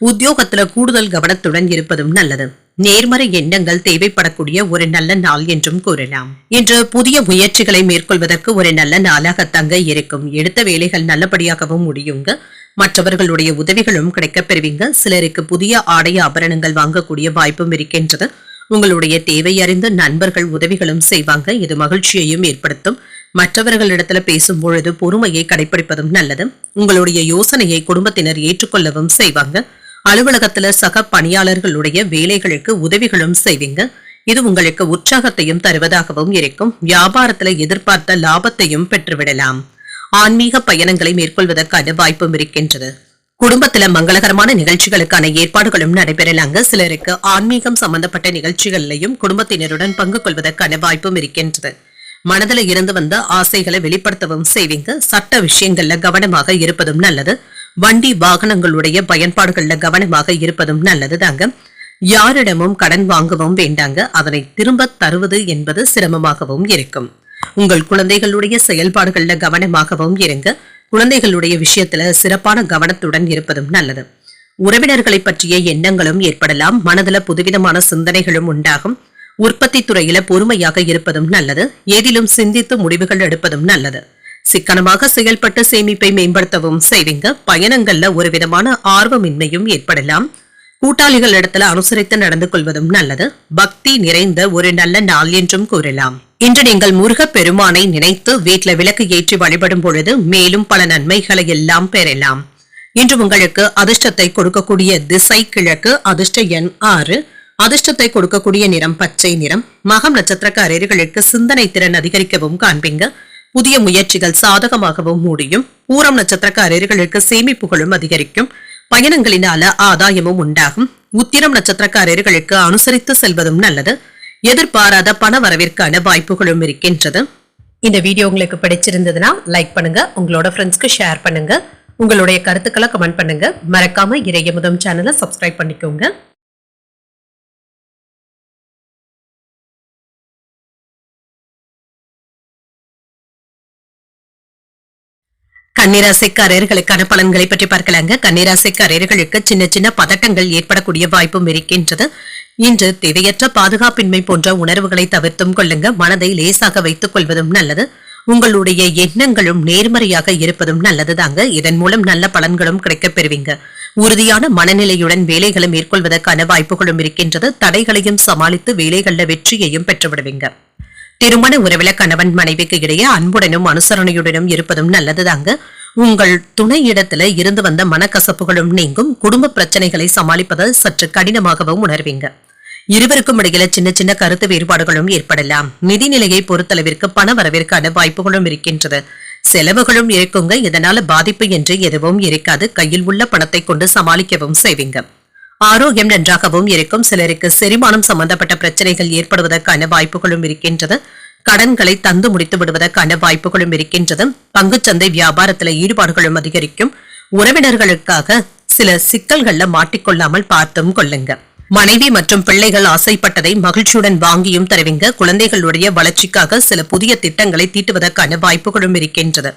உத்தியோகத்துல கூடுதல் கவனத்துடன் இருப்பதும் நல்லது. நேர்மறை எண்ணங்கள் தேவைப்படக்கூடிய ஒரு நல்ல நாள் என்றும் கூறலாம். இன்று புதிய முயற்சிகளை மேற்கொள்வதற்கு ஒரு நல்ல நாளாக தங்க இருக்கும். எடுத்த வேலைகள் நல்லபடியாகவும் முடியுங்க. மற்றவர்களுடைய உதவிகளும் கிடைக்கப் பெறுவீங்க. சிலருக்கு புதிய ஆடை ஆபரணங்கள் வாங்கக்கூடிய வாய்ப்பும் இருக்கின்றது. உங்களுடைய தேவை அறிந்து நண்பர்கள் உதவிகளும் செய்வாங்க. இது மகிழ்ச்சியையும் ஏற்படுத்தும். மற்றவர்களிடத்துல பேசும் பொழுது பொறுமையை கடைபிடிப்பதும் நல்லது. உங்களுடைய யோசனையை குடும்பத்தினர் ஏற்றுக்கொள்ளவும் செய்வாங்க. அலுவலகத்துல சக பணியாளர்களுடைய வேலைகளுக்கு உதவிகளும் செய்வீங்க. இது உங்களுக்கு உற்சாகத்தையும் தருவதாகவும் இருக்கும். வியாபாரத்துல எதிர்பார்த்த லாபத்தையும் பெற்றுவிடலாம். ஆன்மீக பயணங்களை மேற்கொள்வதற்கான வாய்ப்பும் இருக்கின்றது. குடும்பத்துல மங்களகரமான நிகழ்ச்சிகளுக்கான ஏற்பாடுகளும் நடைபெறலாங்க. சிலருக்கு ஆன்மீகம் சம்பந்தப்பட்ட நிகழ்ச்சிகளிலையும் குடும்பத்தினருடன் பங்கு கொள்வதற்கான வாய்ப்பும் இருக்கின்றது. மனதில் இருந்து வந்த ஆசைகளை வெளிப்படுத்தவும் செய்வீங்க. சட்ட விஷயங்கள்ல கவனமாக இருப்பதும் நல்லது. வண்டி வாகனங்களுடைய பயன்பாடுகள்ல கவனமாக இருப்பதும் நல்லது தாங்க. யாரிடமும் கடன் வாங்கவும் வேண்டாங்க. அதனை திரும்ப தருவது என்பது சிரமமாகவும் இருக்கும். உங்கள் குழந்தைகளுடைய செயல்பாடுகள்ல கவனமாகவும் இருங்க. குழந்தைகளுடைய விஷயத்துல சிறப்பான கவனத்துடன் இருப்பதும் நல்லது. உறவினர்களை பற்றிய எண்ணங்களும் ஏற்படலாம். மனதுல புதுவிதமான சிந்தனைகளும் உண்டாகும். உற்பத்தி துறையில பொறுமையாக இருப்பதும் நல்லது. ஏதிலும் சிந்தித்து முடிவுகள் எடுப்பதும் நல்லது. சிக்கனமாக செயல்பட்டு சேமிப்பை மேம்படுத்தவும் செய்வீங்க. பயணங்கள்ல ஒரு விதமான ஆர்வமின்மையும் ஏற்படலாம். கூட்டாளிகள் இடத்துல அனுசரித்து நடந்து கொள்வதும் நல்லது. பக்தி நிறைந்த ஒரு நல்ல நாள் என்றும் கூறலாம். இன்று நீங்கள் முருக பெருமானை நினைத்து வீட்டுல விளக்கு ஏற்றி வழிபடும் பொழுது மேலும் பல நன்மைகளை எல்லாம் பெறலாம். இன்று உங்களுக்கு அதிர்ஷ்டத்தை கொடுக்கக்கூடிய திசை கிழக்கு. அதிர்ஷ்ட எண் 6. அதிர்ஷ்டத்தை கொடுக்கக்கூடிய நிறம் பச்சை நிறம். மகம் நட்சத்திரக்காரர்களுக்கு சிந்தனை திறன் அதிகரிக்கவும் காண்பீங்க. புதிய முயற்சிகள் சாதகமாகவும் முடியும். பூரம் நட்சத்திரக்காரர்களுக்கு சேமிப்புகளும் அதிகரிக்கும். பயணங்களினால ஆதாயமும் உண்டாகும். உத்திரம் நட்சத்திரக்காரர்களுக்கு அனுசரித்து செல்வதும் நல்லது. எதிர்பாராத பண வரவிற்கான வாய்ப்புகளும் இருக்கின்றது. இந்த வீடியோ உங்களுக்கு பிடிச்சிருந்ததுன்னா லைக் பண்ணுங்க. உங்களோட ஃப்ரெண்ட்ஸ்க்கு ஷேர் பண்ணுங்க. உங்களுடைய கருத்துக்களை கமெண்ட் பண்ணுங்க. மறக்காம இறையமுதம் சேனலை சப்ஸ்கிரைப் பண்ணிக்கோங்க. கன்னிராசிக்காரர்களுக்கான பலன்களை பற்றி பார்க்கலாங்க. கன்னிராசிக்காரர்களுக்கு சின்ன சின்ன பதட்டங்கள் ஏற்படக்கூடிய வாய்ப்பும் இருக்கின்றது. இன்று தேவையற்ற பாதுகாப்பின்மை போன்ற உணர்வுகளை தவிர்த்தும் கொள்ளுங்க. மனதை லேசாக வைத்துக் கொள்வதும் நல்லது. உங்களுடைய எண்ணங்களும் நேர்மறையாக இருப்பதும் நல்லதுதாங்க. இதன் மூலம் நல்ல பலன்களும் கிடைக்கப் பெறுவீங்க. உறுதியான மனநிலையுடன் வேலைகளை மேற்கொள்வதற்கான வாய்ப்புகளும் இருக்கின்றது. தடைகளையும் சமாளித்து வேலைகள்ல வெற்றியையும் பெற்றுவிடுவீங்க. திருமண உறவில கணவன் மனைவிக்கு இடையே அன்புடனும் அனுசரணையுடனும் இருப்பதும் நல்லதுதாங்க. உங்கள் துணை இடத்துல இருந்து வந்த மனக்கசப்புகளும் நீங்கும். குடும்ப பிரச்சனைகளை சமாளிப்பது சற்று கடினமாகவும் உணர்வீங்க. இருவருக்கும் இடையில சின்ன சின்ன கருத்து வேறுபாடுகளும் ஏற்படலாம். நிதிநிலையை பொறுத்தளவிற்கு பண வரவிற்கான வாய்ப்புகளும் இருக்கின்றது. செலவுகளும் இருக்குங்க. இதனால பாதிப்பு என்று எதுவும் இருக்காது. கையில் உள்ள பணத்தை கொண்டு சமாளிக்கவும் செய்வீங்க. ஆரோக்கியம் நன்றாகவும் இருக்கும். சிலருக்கு செரிமானம் சம்பந்தப்பட்ட பிரச்சனைகள் ஏற்படுவதற்கான வாய்ப்புகளும் இருக்கின்றது. கடன்களை தந்து முடித்து விடுவதற்கான வாய்ப்புகளும் இருக்கின்றது. பங்குச்சந்தை வியாபாரத்துல ஈடுபாடுகளும் அதிகரிக்கும். உறவினர்களுக்காக சில சிக்கல்கள்ல மாட்டிக்கொள்ளாமல் பார்த்தும் கொள்ளுங்க. மனைவி மற்றும் பிள்ளைகள் ஆசைப்பட்டதை மகிழ்ச்சியுடன் வாங்கியும் தருவீங்க. குழந்தைகளுடைய வளர்ச்சிக்காக சில புதிய திட்டங்களை தீட்டுவதற்கான வாய்ப்புகளும் இருக்கின்றது.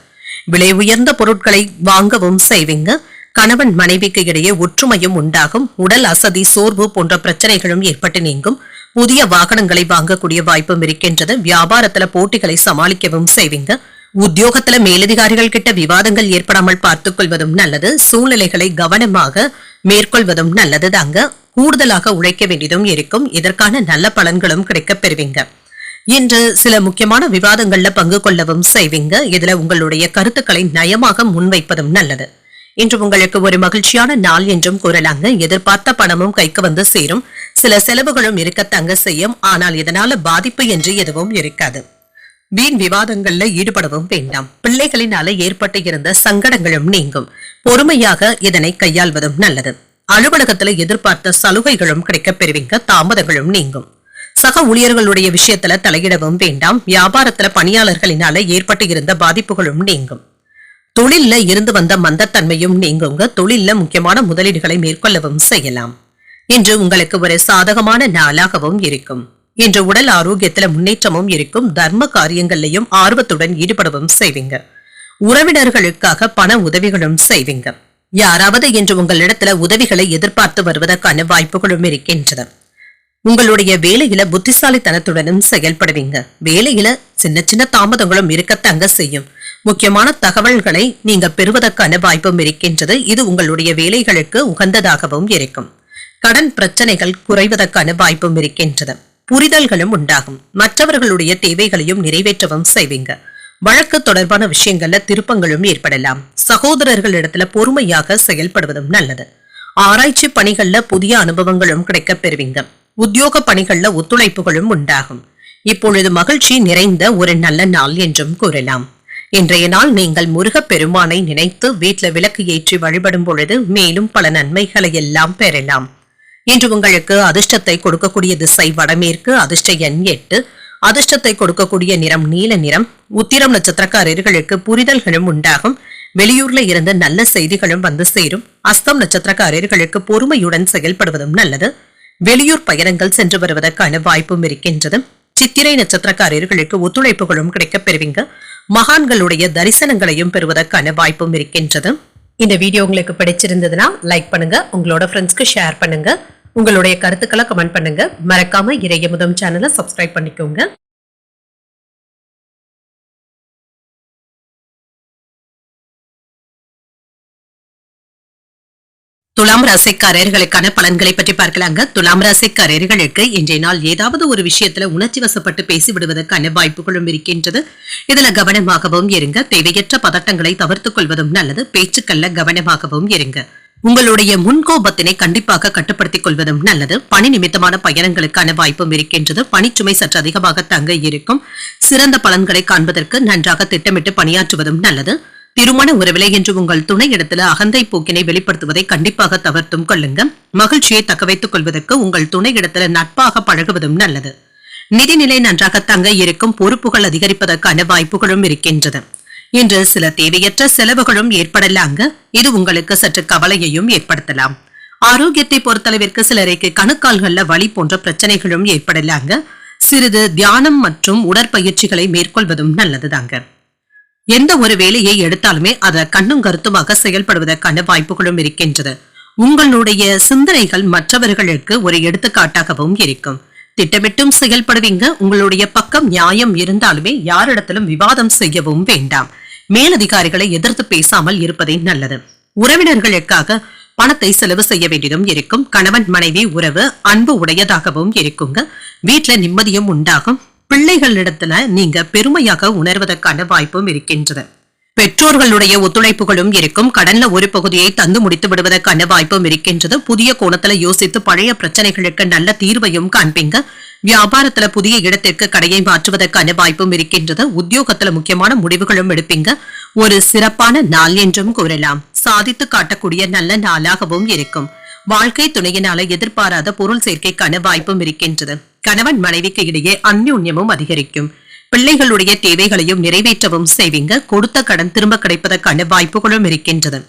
விலை உயர்ந்த பொருட்களை வாங்கவும் செய்வீங்க. கணவன் மனைவிக்கு இடையே ஒற்றுமையும் உண்டாகும். உடல் அசதி, சோர்வு போன்ற பிரச்சனைகளும் ஏற்பட்டு நீங்கும். புதிய வாகனங்களை வாங்கக்கூடிய வாய்ப்பும் இருக்கின்றது. வியாபாரத்துல போட்டிகளை சமாளிக்கவும் செய்வீங்க. உத்தியோகத்துல மேலதிகாரிகள் கிட்ட விவாதங்கள் ஏற்படாமல் பார்த்துக் கொள்வதும் நல்லது. சூழ்நிலைகளை கவனமாக மேற்கொள்வதும் நல்லது தாங்க. கூடுதலாக உழைக்க வேண்டியதும் இருக்கும். இதற்கான நல்ல பலன்களும் கிடைக்கப் பெறுவீங்க. இன்று சில முக்கியமான விவாதங்கள்ல பங்கு கொள்ளவும் செய்வீங்க. இதுல உங்களுடைய கருத்துக்களை நயமாக முன்வைப்பதும் நல்லது. இன்று உங்களுக்கு ஒரு மகிழ்ச்சியான நாள் என்றும் கூறலாங்க. எதிர்பார்த்த பணமும் கைக்கு வந்து சேரும். சில செலவுகளும் இருக்கத்தாங்க செய்யும். ஆனால் இதனால பாதிப்பு என்று எதுவும் இருக்காது. வீண் விவாதங்கள்ல ஈடுபடவும் வேண்டாம். பிள்ளைகளினால ஏற்பட்டு இருந்த சங்கடங்களும் நீங்கும். பொறுமையாக இதனை கையாள்வதும் நல்லது. அலுவலகத்துல எதிர்பார்த்த சலுகைகளும் கிடைக்கப் பெறுவீங்க. தாமதங்களும் நீங்கும். சக ஊழியர்களுடைய விஷயத்துல தலையிடவும் வேண்டாம். வியாபாரத்துல பணியாளர்களினால ஏற்பட்டு இருந்த பாதிப்புகளும் நீங்கும். தொழில்ல இருந்து வந்த மந்தத்தன்மையும் நீங்குங்க. தொழில்ல முக்கியமான முதலீடுகளை மேற்கொள்ளவும் செய்யலாம். இன்று உங்களுக்கு ஒரு சாதகமான நாளாகவும் இருக்கும். இன்று உடல் ஆரோக்கியத்துல முன்னேற்றமும் இருக்கும். தர்ம காரியங்களையும் ஆர்வத்துடன் ஈடுபடவும் செய்வீங்க. உறவினர்களுக்காக பண உதவிகளும் செய்வீங்க. யாராவது இன்று உங்களிடத்துல உதவிகளை எதிர்பார்த்து வருவதற்கான வாய்ப்புகளும் இருக்கின்றன. உங்களுடைய வேலையில புத்திசாலித்தனத்துடனும் செயல்படுவீங்க. வேலையில சின்ன சின்ன தாமதங்களும் இருக்கத்தாங்க செய்யும். முக்கியமான தகவல்களை நீங்க பெறுவதற்கான வாய்ப்பும் இருக்கின்றது. இது உங்களுடைய வேலைகளுக்கு உகந்ததாகவும் இருக்கும். கடன் பிரச்சனைகள் குறைவதற்கான வாய்ப்பும் இருக்கின்றது. புரிதல்களும் உண்டாகும். மற்றவர்களுடைய தேவைகளையும் நிறைவேற்றவும் செய்வீங்க. வழக்கு தொடர்பான விஷயங்கள்ல திருப்பங்களும் ஏற்படலாம். சகோதரர்களிடத்துல பொறுமையாக செயல்படுவதும் நல்லது. ஆராய்ச்சி பணிகள்ல புதிய அனுபவங்களும் கிடைக்கப் பெறுவீங்க. உத்தியோக பணிகள்ல ஒத்துழைப்புகளும் உண்டாகும். இப்பொழுது மகிழ்ச்சி நிறைந்த ஒரு நல்ல நாள் என்றும் கூறலாம். இன்றைய நாள் நீங்கள் முருகப் பெருமானை நினைத்து வீட்டுல விளக்கு ஏற்றி வழிபடும் பொழுது மேலும் பல நன்மைகளை எல்லாம் பெறலாம். இன்று உங்களுக்கு அதிர்ஷ்டத்தை கொடுக்கக்கூடிய திசை வடமேற்கு. அதிர்ஷ்ட எண் 8. அதிர்ஷ்டத்தை கொடுக்கக்கூடிய நிறம் நீல நிறம். உத்திரம் நட்சத்திரக்காரர்களுக்கு புரிதல்களும் உண்டாகும். வெளியூர்ல இருந்து நல்ல செய்திகளும் வந்து சேரும். அஸ்தம் நட்சத்திரக்காரர்களுக்கு பொறுமையுடன் செயல்படுவதும் நல்லது. வெளியூர் பயணங்கள் சென்று வருவதற்கான வாய்ப்பும் இருக்கின்றது. சித்திரை நட்சத்திரக்காரர்களுக்கு ஒத்துழைப்புகளும் கிடைக்கப் பெறுவீங்க. மகான்களுடைய தரிசனங்களையும் பெறுவதற்கான வாய்ப்பும் இருக்கின்றது. இந்த வீடியோ உங்களுக்கு பிடிச்சிருந்ததுன்னா லைக் பண்ணுங்க. உங்களோட ஃப்ரெண்ட்ஸ்க்கு ஷேர் பண்ணுங்க. உங்களுடைய கருத்துக்களை கமெண்ட் பண்ணுங்க. மறக்காம இறையமுதம் சேனலை சப்ஸ்கிரைப் பண்ணிக்கோங்க. துலாம் ராசிக்காரர்களுக்கான பலன்களை பற்றி பார்க்கலாங்க. துலாம் ராசிக்காரர்களுக்கு இன்றைய நாள் ஏதாவது ஒரு விஷயத்துல உணர்ச்சி வசப்பட்டு பேசிவிடுவதற்கான வாய்ப்புகளும் இருக்கின்றது. இதுல கவனமாகவும் இருங்க. தேவையற்ற பதட்டங்களை தவிர்த்துக் கொள்வதும் நல்லது. பேச்சுக்கள்ல கவனமாகவும் இருங்க. உங்களுடைய முன்கோபத்தினை கண்டிப்பாக கட்டுப்படுத்திக் கொள்வதும் நல்லது. பணி நிமித்தமான பயணங்களுக்கான வாய்ப்பும் இருக்கின்றது. பணிச்சுமை சற்று அதிகமாக தங்க இருக்கும். சிறந்த பலன்களை காண்பதற்கு நன்றாக திட்டமிட்டு பணியாற்றுவதும் நல்லது. திருமண உறவிலை என்று உங்கள் துணை இடத்துல அகந்தை போக்கினை வெளிப்படுத்துவதை கண்டிப்பாக தவிர்த்தும் கொள்ளுங்க. மகிழ்ச்சியை தக்க வைத்துக் கொள்வதற்கு உங்கள் துணை இடத்துல நட்பாக பழகுவதும் நல்லது. நிதிநிலை நன்றாக தங்க இருக்கும். பொறுப்புகள் அதிகரிப்பதற்கான வாய்ப்புகளும் இருக்கின்றது. இன்று சில தேவையற்ற செலவுகளும் ஏற்படலாங்க. இது உங்களுக்கு சற்று கவலையையும் ஏற்படுத்தலாம். ஆரோக்கியத்தை பொறுத்தளவிற்கு சிலருக்கு கணுக்கால்கள்ல வலி போன்ற பிரச்சனைகளும் ஏற்படலாங்க. சிறிது தியானம் மற்றும் உடற்பயிற்சிகளை மேற்கொள்வதும் நல்லதுதாங்க. எந்த ஒரு வேலையை எடுத்தாலுமே அதை கண்ணும் கருத்துமாக செயல்படுவதற்கான வாய்ப்புகளும் இருக்கின்றது. உங்களுடைய சிந்தனைகள் மற்றவர்களுக்கு ஒரு எடுத்துக்காட்டாகவும் இருக்கும். திட்டமிட்டும் செயல்படுவீங்க. உங்களுடைய பக்கம் நியாயம் இருந்தாலுமே யாரிடத்திலும் விவாதம் செய்யவும் வேண்டாம். மேலதிகாரிகளை எதிர்த்து பேசாமல் இருப்பதே நல்லது. உறவினர்களுக்காக பணத்தை செலவு செய்ய வேண்டியதும் இருக்கும். கணவன் மனைவி உறவு அன்பு உடையதாகவும் இருக்குங்க. வீட்டுல நிம்மதியும் உண்டாகும். பிள்ளைகளிடத்துல நீங்க பெருமையாக உணர்வதற்கான வாய்ப்பும் இருக்கின்றது. பெற்றோர்களுடைய ஒத்துழைப்புகளும் இருக்கும். கடன்ல ஒரு பகுதியை தந்து முடித்து விடுவதற்கான வாய்ப்பும் இருக்கின்றது. புதிய கோணத்துல யோசித்து பழைய பிரச்சனைகளுக்கு நல்ல தீர்வையும் காண்பீங்க. வியாபாரத்துல புதிய இடத்திற்கு கடையை மாற்றுவதற்கான வாய்ப்பும் இருக்கின்றது. உத்தியோகத்துல முக்கியமான முடிவுகளும் எடுப்பீங்க. ஒரு சிறப்பான நாள் என்றும் கூறலாம். சாதித்து காட்டக்கூடிய நல்ல நாளாகவும் இருக்கும். வாழ்க்கை துணையினால எதிர்பாராத பொருள் சேர்க்கைக்கான வாய்ப்பும் இருக்கின்றது. கணவன் மனைவிக்கு இடையே அந்யோன்யமும் அதிகரிக்கும். பிள்ளைகளுடைய தேவைகளையும் நிறைவேற்றவும் செய்வீங்க. கொடுத்த கடன் திரும்ப கிடைப்பதற்கான வாய்ப்புகளும் இருக்கின்றது.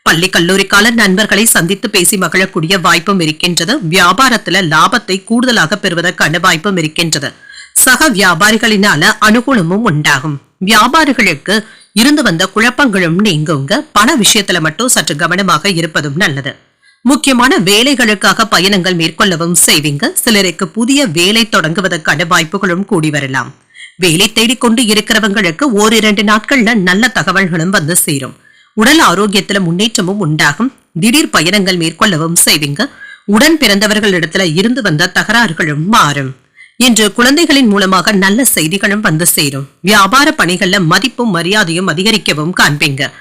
பள்ளி கல்லூரி கால நண்பர்களை சந்தித்து பேசி மகிழக்கூடிய வாய்ப்பும் இருக்கின்றது. வியாபாரத்துல லாபத்தை கூடுதலாக பெறுவதற்கான வாய்ப்பும் இருக்கின்றது. சக வியாபாரிகளினால அனுகூலமும் உண்டாகும். வியாபாரிகளுக்கு இருந்து வந்த குழப்பங்களும் நீங்குங்க. பண விஷயத்துல மட்டும் சற்று கவனமாக இருப்பதும் நல்லது. முக்கியமான வேலைகளுக்காக பயணங்கள் மேற்கொள்ளவும் செய்வீங்க. சிலருக்கு புதிய வேலை தொடங்குவதற்கான வாய்ப்புகளும் கூடி வரலாம். வேலை தேடிக்கொண்டு இருக்கிறவங்களுக்கு ஓரிரண்டு நாட்கள்ல நல்ல தகவல்களும் வந்து சேரும். உடல் ஆரோக்கியத்துல முன்னேற்றமும் உண்டாகும். திடீர் பயணங்கள் மேற்கொள்ளவும் செய்வீங்க. உடன் பிறந்தவர்களிடத்துல இருந்து வந்த தகராறுகளும் மாறும். இன்று குழந்தைகளின் மூலமாக நல்ல செய்திகளும் வந்து சேரும். வியாபார பணிகள்ல மதிப்பும் மரியாதையும் அதிகரிக்கவும் காண்பீங்க.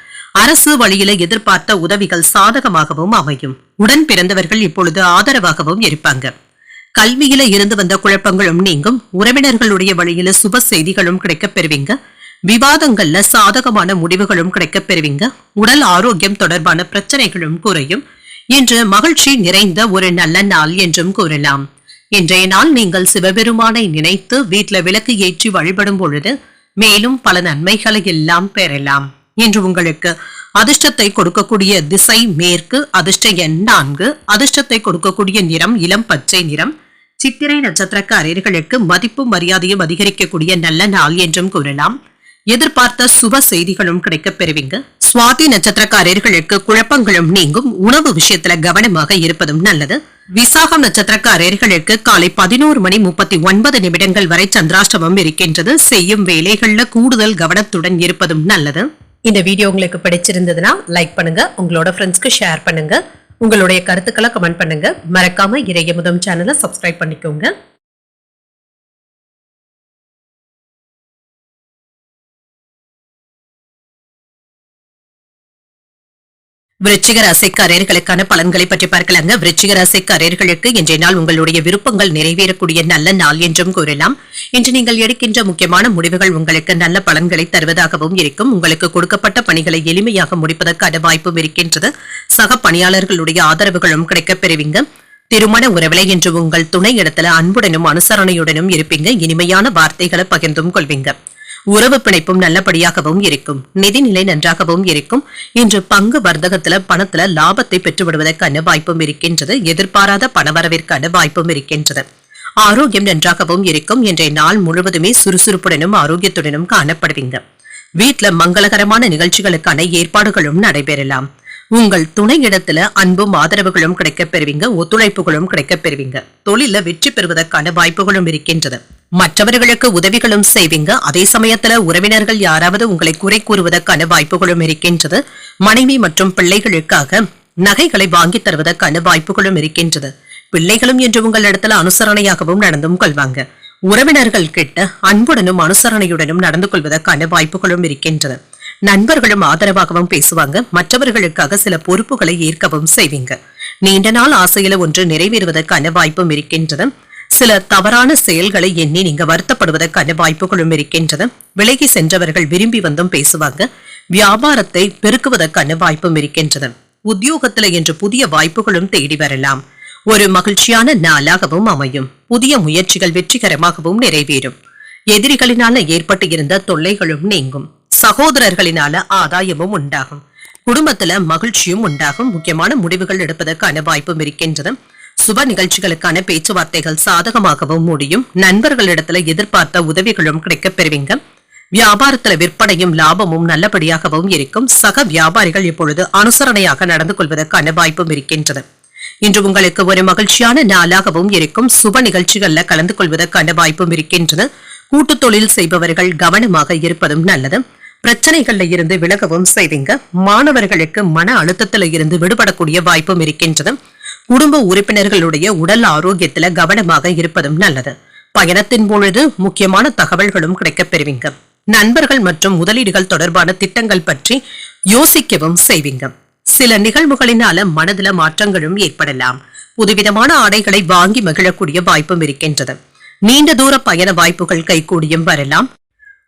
அரசு வழியில எதிர்பார்த்த உதவிகள் சாதகமாகவும் அமையும். உடன் பிறந்தவர்கள் இப்பொழுது ஆதரவாகவும் இருப்பாங்க. கல்வியில இருந்து வந்த குழப்பங்களும் நீங்கும். உறவினர்களுடைய வழியில சுப செய்திகளும் கிடைக்கப் பெறுவீங்க. விவாதங்கள்ல சாதகமான முடிவுகளும் கிடைக்கப் பெறுவீங்க. உடல் ஆரோக்கியம் தொடர்பான பிரச்சனைகளும் குறையும். இன்று மகிழ்ச்சி நிறைந்த ஒரு நல்ல நாள் என்றும் கூறலாம். இன்றைய நாள் நீங்கள் சிவபெருமானை நினைத்து வீட்டுல விளக்கு ஏற்றி வழிபடும் பொழுது மேலும் பல நன்மைகளை எல்லாம் பெறலாம். இன்று உங்களுக்கு அதிர்ஷ்டத்தை கொடுக்கக்கூடிய திசை மேற்கு. அதிர்ஷ்ட எண் 4. அதிர்ஷ்டத்தை கொடுக்கக்கூடிய நிறம் இளம் பச்சை நிறம். சித்திரை நட்சத்திரக்காரர்களுக்கு மதிப்பும் மரியாதையும் அதிகரிக்கக்கூடிய நல்ல நாள் என்றும் கூறலாம். எதிர்பார்த்த சுப செய்திகளும் கிடைக்கப் பெறுவீங்க. சுவாதி நட்சத்திரக்காரர்களுக்கு குழப்பங்களும் நீங்கும். உணவு விஷயத்துல கவனமாக இருப்பதும் நல்லது. விசாகம் நட்சத்திரக்காரர்களுக்கு காலை 11:39 வரை சந்திராஷ்டமம் இருக்கின்றது. செய்யும் வேலைகள்ல கூடுதல் கவனத்துடன் இருப்பதும் நல்லது. இந்த வீடியோ உங்களுக்கு பிடிச்சிருந்ததுன்னா லைக் பண்ணுங்க, உங்களோட ஃப்ரெண்ட்ஸ்க்கு ஷேர் பண்ணுங்க, உங்களுடைய கருத்துக்களை கமெண்ட் பண்ணுங்க. மறக்காம இறையமுதம் சேனலை சப்ஸ்கிரைப் பண்ணிக்கோங்க. விருச்சிக ராசிக்காரர்களுக்கான பலன்களை பற்றி பார்க்கலாங்க. விருச்சிக ராசிக்காரர்களுக்கு இன்றைய நாள் உங்களுடைய விருப்பங்கள் நிறைவேறக்கூடிய நல்ல நாள் என்றும் கூறலாம். இன்று நீங்கள் எடுக்கின்ற முக்கியமான முடிவுகள் உங்களுக்கு நல்ல பலன்களை தருவதாகவும் இருக்கும். உங்களுக்கு கொடுக்கப்பட்ட பணிகளை எளிமையாக முடிப்பதற்கான வாய்ப்பும் இருக்கின்றது. சக பணியாளர்களுடைய ஆதரவுகளும் கிடைக்கப் பெறுவீங்க. திருமண உறவிலை என்று உங்கள் துணை இடத்துல அன்புடனும் அனுசரணையுடனும் இருப்பீங்க. இனிமையான வார்த்தைகளை பகிர்ந்தும் கொள்வீங்க. உறவு பிணைப்பும் நல்லபடியாகவும் இருக்கும். நிதிநிலை நன்றாகவும் இருக்கும். இன்று பங்கு வர்த்தகத்துல பணத்துல லாபத்தை பெற்றுவிடுவதற்கான வாய்ப்பும் இருக்கின்றது. எதிர்பாராத பணவரவிற்கான வாய்ப்பும் இருக்கின்றது. ஆரோக்கியம் நன்றாகவும் இருக்கும். இன்றைய நாள் முழுவதுமே சுறுசுறுப்புடனும் ஆரோக்கியத்துடனும் காணப்படுவீங்க. வீட்டுல மங்களகரமான நிகழ்ச்சிகளுக்கான ஏற்பாடுகளும் நடைபெறலாம். உங்கள் துணை இடத்துல அன்பும் ஆதரவுகளும் கிடைக்கப் பெறுவீங்க. ஒத்துழைப்புகளும் கிடைக்கப் பெறுவீங்க. தொழில வெற்றி பெறுவதற்கான வாய்ப்புகளும் இருக்கின்றது. மற்றவர்களுக்கு உதவிகளும் செய்வீங்க. அதே சமயத்துல உறவினர்கள் யாராவது உங்களை குறை கூறுவதற்கான வாய்ப்புகளும் இருக்கின்றது. மனைவி மற்றும் பிள்ளைகளுக்காக நகைகளை வாங்கி தருவதற்கான வாய்ப்புகளும் இருக்கின்றது. பிள்ளைகளும் என்று உங்கள் இடத்துல அனுசரணையாகவும் நடந்தும் கொள்வாங்க. உறவினர்கள் கிட்ட அன்புடனும் அனுசரணையுடனும் நடந்து கொள்வதற்கான வாய்ப்புகளும் இருக்கின்றது. நண்பர்களும் ஆதரவாகவும் பேசுவாங்க. மற்றவர்களுக்காக சில பொறுப்புகளை ஏற்கவும் செய்வீங்க. நீண்ட நாள் ஆசையில ஒன்று நிறைவேறுவதற்கான வாய்ப்பும் இருக்கின்றது. சில தவறான செயல்களை எண்ணி நீங்க வருத்தப்படுவதற்கான வாய்ப்புகளும் இருக்கின்றது. விலகி சென்றவர்கள் விரும்பி வந்தும் பேசுவாங்க. வியாபாரத்தை பெருக்குவதற்கான வாய்ப்பும் இருக்கின்றது. உத்தியோகத்துல என்று புதிய வாய்ப்புகளும் தேடி வரலாம். ஒரு மகிழ்ச்சியான நாளாகவும் அமையும். புதிய முயற்சிகள் வெற்றிகரமாகவும் நிறைவேறும். எதிரிகளினால ஏற்பட்டு இருந்த தொல்லைகளும் நீங்கும். சகோதரர்களினால ஆதாயமும் உண்டாகும். குடும்பத்துல மகிழ்ச்சியும் உண்டாகும். முக்கியமான முடிவுகள் எடுப்பதற்கான வாய்ப்பும் இருக்கின்றது. சுப நிகழ்ச்சிகளுக்கான பேச்சுவார்த்தைகள் சாதகமாகவும் முடியும். நண்பர்களிடத்துல எதிர்பார்த்த உதவிகளும் கிடைக்கப் பெறுவீங்க. வியாபாரத்துல விற்பனையும் லாபமும் நல்லபடியாகவும் இருக்கும். சக வியாபாரிகள் இப்பொழுது அனுசரணையாக நடந்து கொள்வதற்கான வாய்ப்பும் இருக்கின்றது. இன்று உங்களுக்கு ஒரு மகிழ்ச்சியான நாளாகவும் இருக்கும். சுப நிகழ்ச்சிகள்ல கலந்து கொள்வதற்கான வாய்ப்பும் இருக்கின்றது. கூட்டு தொழில் செய்பவர்கள் கவனமாக இருப்பதும் நல்லது. பிரச்சனைகள்ல இருந்து விலகவும் செய்வீங்க. மாணவர்களுக்கு மன அழுத்தத்துல இருந்து விடுபடக்கூடிய வாய்ப்பும் இருக்கின்றது. குடும்ப உறுப்பினர்களுடைய உடல் ஆரோக்கியத்துல கவனமாக இருப்பதும் நல்லது. பயணத்தின் பொழுது முக்கியமான தகவல்களும் கிடைக்கப் பெறுவீங்க. நண்பர்கள் மற்றும் முதலீடுகள் தொடர்பான திட்டங்கள் பற்றி யோசிக்கவும் செய்வீங்க. சில நிகழ்வுகளினால மனதில மாற்றங்களும் ஏற்படலாம். புதுவிதமான ஆடைகளை வாங்கி மகிழக்கூடிய வாய்ப்பும் இருக்கின்றது. நீண்ட தூர பயண வாய்ப்புகள் கைகூடியும் வரலாம்.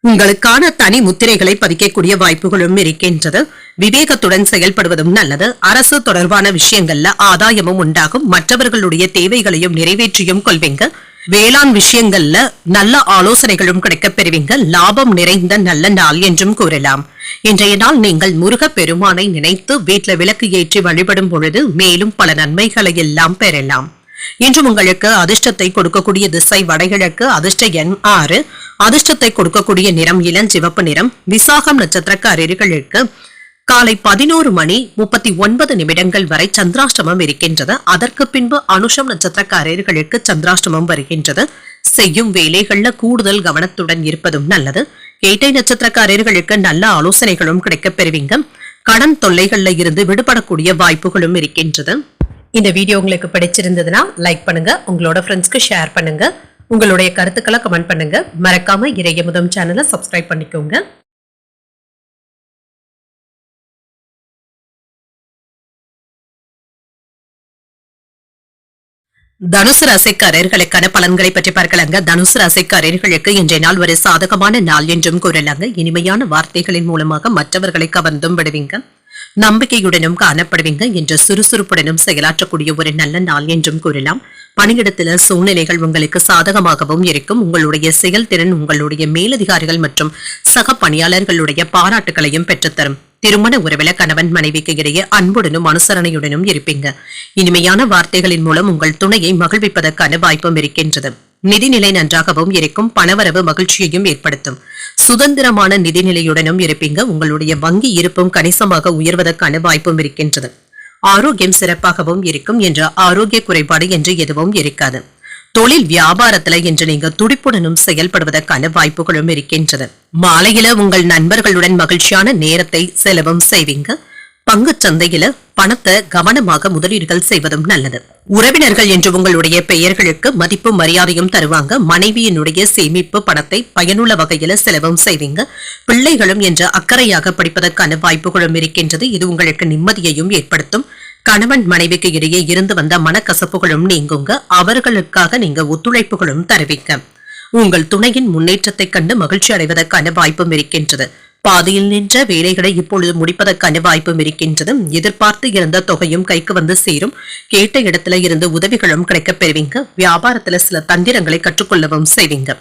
உங்களுக்கான தனி முத்திரைகளை பதிக்கக்கூடிய வாய்ப்புகளும் இருக்கின்றது. விவேகத்துடன் செயல்படுவதும் நல்லது. அரசு தொடர்பான விஷயங்கள்ல ஆதாயமும் உண்டாகும். மற்றவர்களுடைய தேவைகளையும் நிறைவேற்றியும் கொள்வீங்க. வேளாண் விஷயங்கள்ல நல்ல ஆலோசனைகளும் கிடைக்கப் பெறுவீங்க. லாபம் நிறைந்த நல்ல நாள் என்றும் கூறலாம். இன்றைய நாள் நீங்கள் முருக பெருமானை நினைத்து வீட்டுல விளக்கு ஏற்றி வழிபடும் பொழுது மேலும் பல நன்மைகளை எல்லாம் பெறலாம். இன்று உங்களுக்கு அதிர்ஷ்டத்தை கொடுக்கக்கூடிய திசை வடகிழக்கு. அதிர்ஷ்ட எண் 6. அதிர்ஷ்டத்தை கொடுக்கக்கூடிய நிறம் இளஞ்சிவப்பு நிறம். விசாகம் நட்சத்திரக்காரர்களுக்கு காலை 11:39 வரை சந்திராஷ்டமம் இருக்கின்றது. அதற்கு பின்பு அனுஷம் நட்சத்திரக்காரர்களுக்கு சந்திராஷ்டமம் வருகின்றது. செய்யும் வேலைகள்ல கூடுதல் கவனத்துடன் இருப்பதும் நல்லது. கேட்டை நட்சத்திரக்காரர்களுக்கு நல்ல ஆலோசனைகளும் கிடைக்கப் பெறுவீங்க. கடன் தொல்லைகள்ல இருந்து விடுபடக்கூடிய வாய்ப்புகளும் இருக்கின்றது. இந்த வீடியோ உங்களுக்கு பிடிச்சிருந்ததுன்னா லைக் பண்ணுங்க, உங்களோட ஃப்ரெண்ட்ஸ்க்கு ஷேர் பண்ணுங்க, உங்களுடைய கருத்துக்களை கமெண்ட் பண்ணுங்க. மறக்காம இறையமுதம் சேனலை சப்ஸ்கிரைப் பண்ணிக்கோங்க. தனுசு ராசிக்காரர்களுக்கான பலன்களை பற்றி பார்க்கலாங்க. தனுசு ராசிக்காரர்களுக்கு இன்றைய நாள் ஒரு சாதகமான நாள் என்றும் கூறலாங்க. இனிமையான வார்த்தைகளின் மூலமாக மற்றவர்களை கவர்ந்தும் விடுவீங்க. நம்பிக்கையுடனும் காணப்படுவீங்க. என்று சுறுசுறுப்புடனும் செயலாற்றக்கூடிய ஒரு நல்ல நாள் என்றும் கூறலாம். பணியிடத்துல சூழ்நிலைகள் உங்களுக்கு சாதகமாகவும் இருக்கும். உங்களுடைய செயல்திறன் உங்களுடைய மேலதிகாரிகள் மற்றும் சக பணியாளர்களுடைய பாராட்டுகளையும் பெற்றுத்தரும். திருமண உறவில கணவன் மனைவிக்கு இடையே அன்புடனும் அனுசரணையுடனும் இருப்பீங்க. இனிமையான வார்த்தைகளின் மூலம் உங்கள் துணையை மகிழ்விப்பதற்கான வாய்ப்பும் இருக்கின்றது. நிதிநிலை நன்றாகவும் இருக்கும். பணவரவு மகிழ்ச்சியையும் ஏற்படுத்தும். சுதந்திரமான நிதிநிலையுடனும் இருப்பீங்க. உங்களுடைய வங்கி இருப்பும் கணிசமாக உயர்வதற்கான வாய்ப்பும் இருக்கின்றது. ஆரோக்கியம் சிறப்பாகவும் இருக்கும். என்ற ஆரோக்கிய குறைபாடு என்று எதுவும் இருக்காது. தொழில் வியாபாரத்துல இன்று நீங்க துடிப்புடனும் செயல்படுவதற்கான வாய்ப்புகளும் இருக்கின்றது. மாலையில உங்கள் நண்பர்களுடன் மகிழ்ச்சியான நேரத்தை செலவும் செய்வீங்க. பங்கு சந்தையில பணத்தை கவனமாக முதலீடுகள் செய்வதும் நல்லது. உறவினர்கள் என்று உங்களுடைய பெயர்களுக்கு மதிப்பு மரியாதையும் தருவாங்க. மனைவியினுடைய சேமிப்பு பணத்தை பயனுள்ள வகையில செலவும் செய்வீங்க. பிள்ளைகளும் என்ற அக்கறையாக படிப்பதற்கான வாய்ப்புகளும் இருக்கின்றது. இது உங்களுக்கு நிம்மதியையும் ஏற்படுத்தும். கணவன் மனைவிக்கு இடையே இருந்து வந்த மனக்கசப்புகளும் நீங்குங்க. அவர்களுக்காக நீங்க ஒத்துழைப்புகளும் தருவீங்க. உங்கள் துணையின் முன்னேற்றத்தை கண்டு மகிழ்ச்சி அடைவதற்கான வாய்ப்பும் இருக்கின்றது. பாதியில் நின்ற வேலைகளை இப்பொழுது முடிப்பதற்கான வாய்ப்பும் இருக்கின்றது. எதிர்பார்த்து இருந்த தொகையும் கைக்கு வந்து சேரும். கேட்ட இடத்துல இருந்து உதவிகளும் கிடைக்கப் பெறுவீங்க. வியாபாரத்துல சில தந்திரங்களை கற்றுக்கொள்ளவும் செய்வீங்க.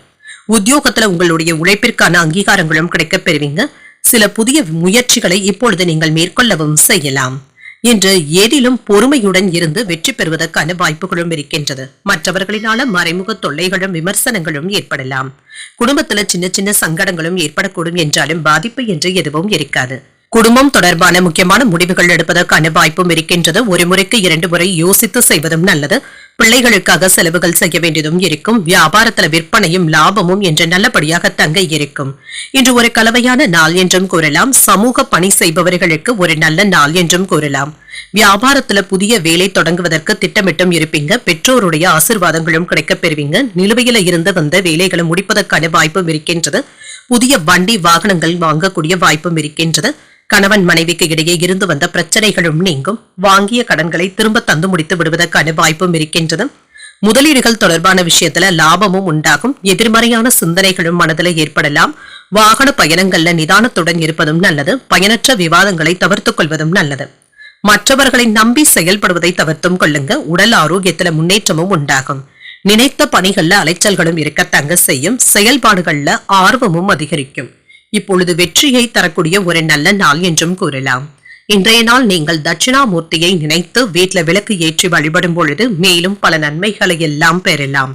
உத்தியோகத்துல உங்களுடைய உழைப்பிற்கான அங்கீகாரங்களும் கிடைக்கப் பெறுவீங்க. சில புதிய முயற்சிகளை இப்பொழுது நீங்கள் மேற்கொள்ளவும் செய்யலாம். என்று ஏதிலும் பொறுமையுடன் இருந்து வெற்றி பெறுவதற்கான வாய்ப்புகளும் இருக்கின்றது. மற்றவர்களினால மறைமுக தொல்லைகளும் விமர்சனங்களும் ஏற்படலாம். குடும்பத்துல சின்ன சின்ன சங்கடங்களும் ஏற்படக்கூடும் என்றாலும் பாதிப்பு என்று எதுவும் இருக்காது. குடும்பம் தொடர்பான முக்கியமான முடிவுகள் எடுப்பதற்கான வாய்ப்பும் இருக்கின்றது. ஒரு முறைக்கு 2 முறை யோசித்து செய்வதும் நல்லது. பிள்ளைகளுக்காக செலவுகள் செய்ய வேண்டியதும் இருக்கும். வியாபாரத்துல விற்பனையும் லாபமும் என்று நல்லபடியாக தங்க இருக்கும். இன்று ஒரு கலவையான நாள் என்றும் கூறலாம். சமூக பணி செய்பவர்களுக்கு ஒரு நல்ல நாள் என்றும் கூறலாம். வியாபாரத்துல புதிய வேலை தொடங்குவதற்கு திட்டமிட்டும் இருப்பீங்க. பெற்றோருடைய ஆசிர்வாதங்களும் கிடைக்கப் பெறுவீங்க. நிலுவையில இருந்து வந்த வேலைகளை முடிப்பதற்கான வாய்ப்பும் இருக்கின்றது. புதிய வண்டி வாகனங்கள் வாங்கக்கூடிய வாய்ப்பும் இருக்கின்றது. கணவன் மனைவிக்கு இடையே இருந்து வந்த பிரச்சனைகளும் நீங்கும். வாங்கிய கடன்களை திரும்ப தந்து முடித்து விடுவதற்கான வாய்ப்பும் இருக்கின்றது. முதலீடுகள் தொடர்பான விஷயத்துல லாபமும் உண்டாகும். எதிர்மறையான சிந்தனைகளும் மனதில் ஏற்படலாம். வாகன பயணங்கள்ல நிதானத்துடன் இருப்பதும் நல்லது. பயனற்ற விவாதங்களை தவிர்த்துக் கொள்வதும் நல்லது. மற்றவர்களை நம்பி செயல்படுவதை தவிர்த்தும் கொள்ளுங்க. உடல் ஆரோக்கியத்துல முன்னேற்றமும் உண்டாகும். நினைத்த பணிகள்ல அலைச்சல்களும் இருக்கத்தங்க செய்யும். செயல்பாடுகள்ல ஆர்வமும் அதிகரிக்கும். இப்பொழுது வெற்றியை தரக்கூடிய ஒரு நல்ல நாள் என்றும் கூறலாம். இன்றைய நாள் நீங்கள் தட்சிணாமூர்த்தியை நினைத்து வீட்டுல விளக்கு ஏற்றி வழிபடும் பொழுது மேலும் பல நன்மைகளை எல்லாம் பெறலாம்.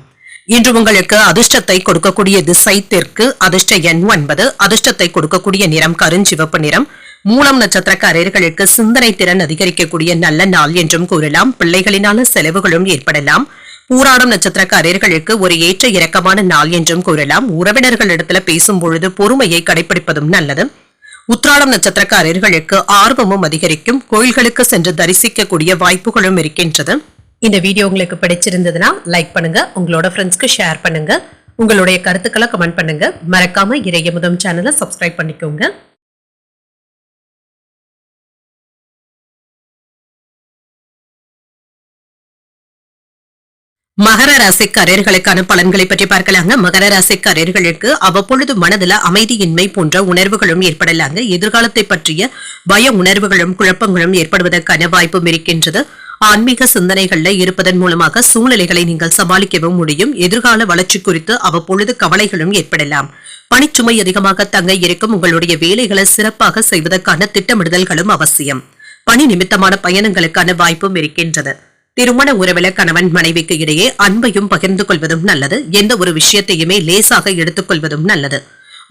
இன்று உங்களுக்கு அதிர்ஷ்டத்தை கொடுக்கக்கூடிய திசை தெற்கு. அதிர்ஷ்ட எண் 9. அதிர்ஷ்டத்தை கொடுக்கக்கூடிய நிறம் கருஞ்சிவப்பு நிறம். மூலம் நட்சத்திரக்காரர்களுக்கு சிந்தனை திறன் அதிகரிக்கக்கூடிய நல்ல நாள் என்றும் கூறலாம். பிள்ளைகளினால செலவுகளும் ஏற்படலாம். பூராடம் நட்சத்திரக்காரர்களுக்கு ஒரு ஏற்ற இறக்கமான நாள் என்றும் கூறலாம். உறவினர்களிடத்துல பேசும் பொழுது பொறுமையை கடைபிடிப்பதும் நல்லது. உத்திராடம் நட்சத்திரக்காரர்களுக்கு ஆர்வமும் அதிகரிக்கும். கோயில்களுக்கு சென்று தரிசிக்கக்கூடிய வாய்ப்புகளும் இருக்கின்றது. இந்த வீடியோ உங்களுக்கு பிடிச்சிருந்ததுன்னா லைக் பண்ணுங்க. உங்களோட ஃப்ரெண்ட்ஸ்க்கு ஷேர் பண்ணுங்க. உங்களுடைய கருத்துக்களை கமெண்ட் பண்ணுங்க. மறக்காம இறையமுதம் சேனலை சப்ஸ்கிரைப் பண்ணிக்கோங்க. மகர ராசிக்காரர்களுக்கான பலன்களை பற்றி பார்க்கலாங்க. மகர ராசிக்காரர்களுக்கு அவ்வப்பொழுது மனதுல அமைதியின்மை போன்ற உணர்வுகளும் ஏற்படலாங்க. எதிர்காலத்தை பற்றிய பய உணர்வுகளும் குழப்பங்களும் ஏற்படுவதற்கான வாய்ப்பும் இருக்கின்றது. ஆன்மீக சிந்தனைகள்ல இருப்பதன் மூலமாக சூழ்நிலைகளை நீங்கள் சமாளிக்கவும் முடியும். எதிர்கால வளர்ச்சி குறித்து அவ்வப்பொழுது கவலைகளும் ஏற்படலாம். பணிச்சுமை அதிகமாக தங்க இருக்கும். உங்களுடைய வேலைகளை சிறப்பாக செய்வதற்கான திட்டமிடுதல்களும் அவசியம். பணி நிமித்தமான பயணங்களுக்கான வாய்ப்பும் இருக்கின்றது. திருமண உறவில கணவன் மனைவிக்கு இடையே அன்பையும் பகிர்ந்து கொள்வதும் நல்லது. எந்த ஒரு விஷயத்தையுமே லேசாக எடுத்துக் கொள்வதும் நல்லது.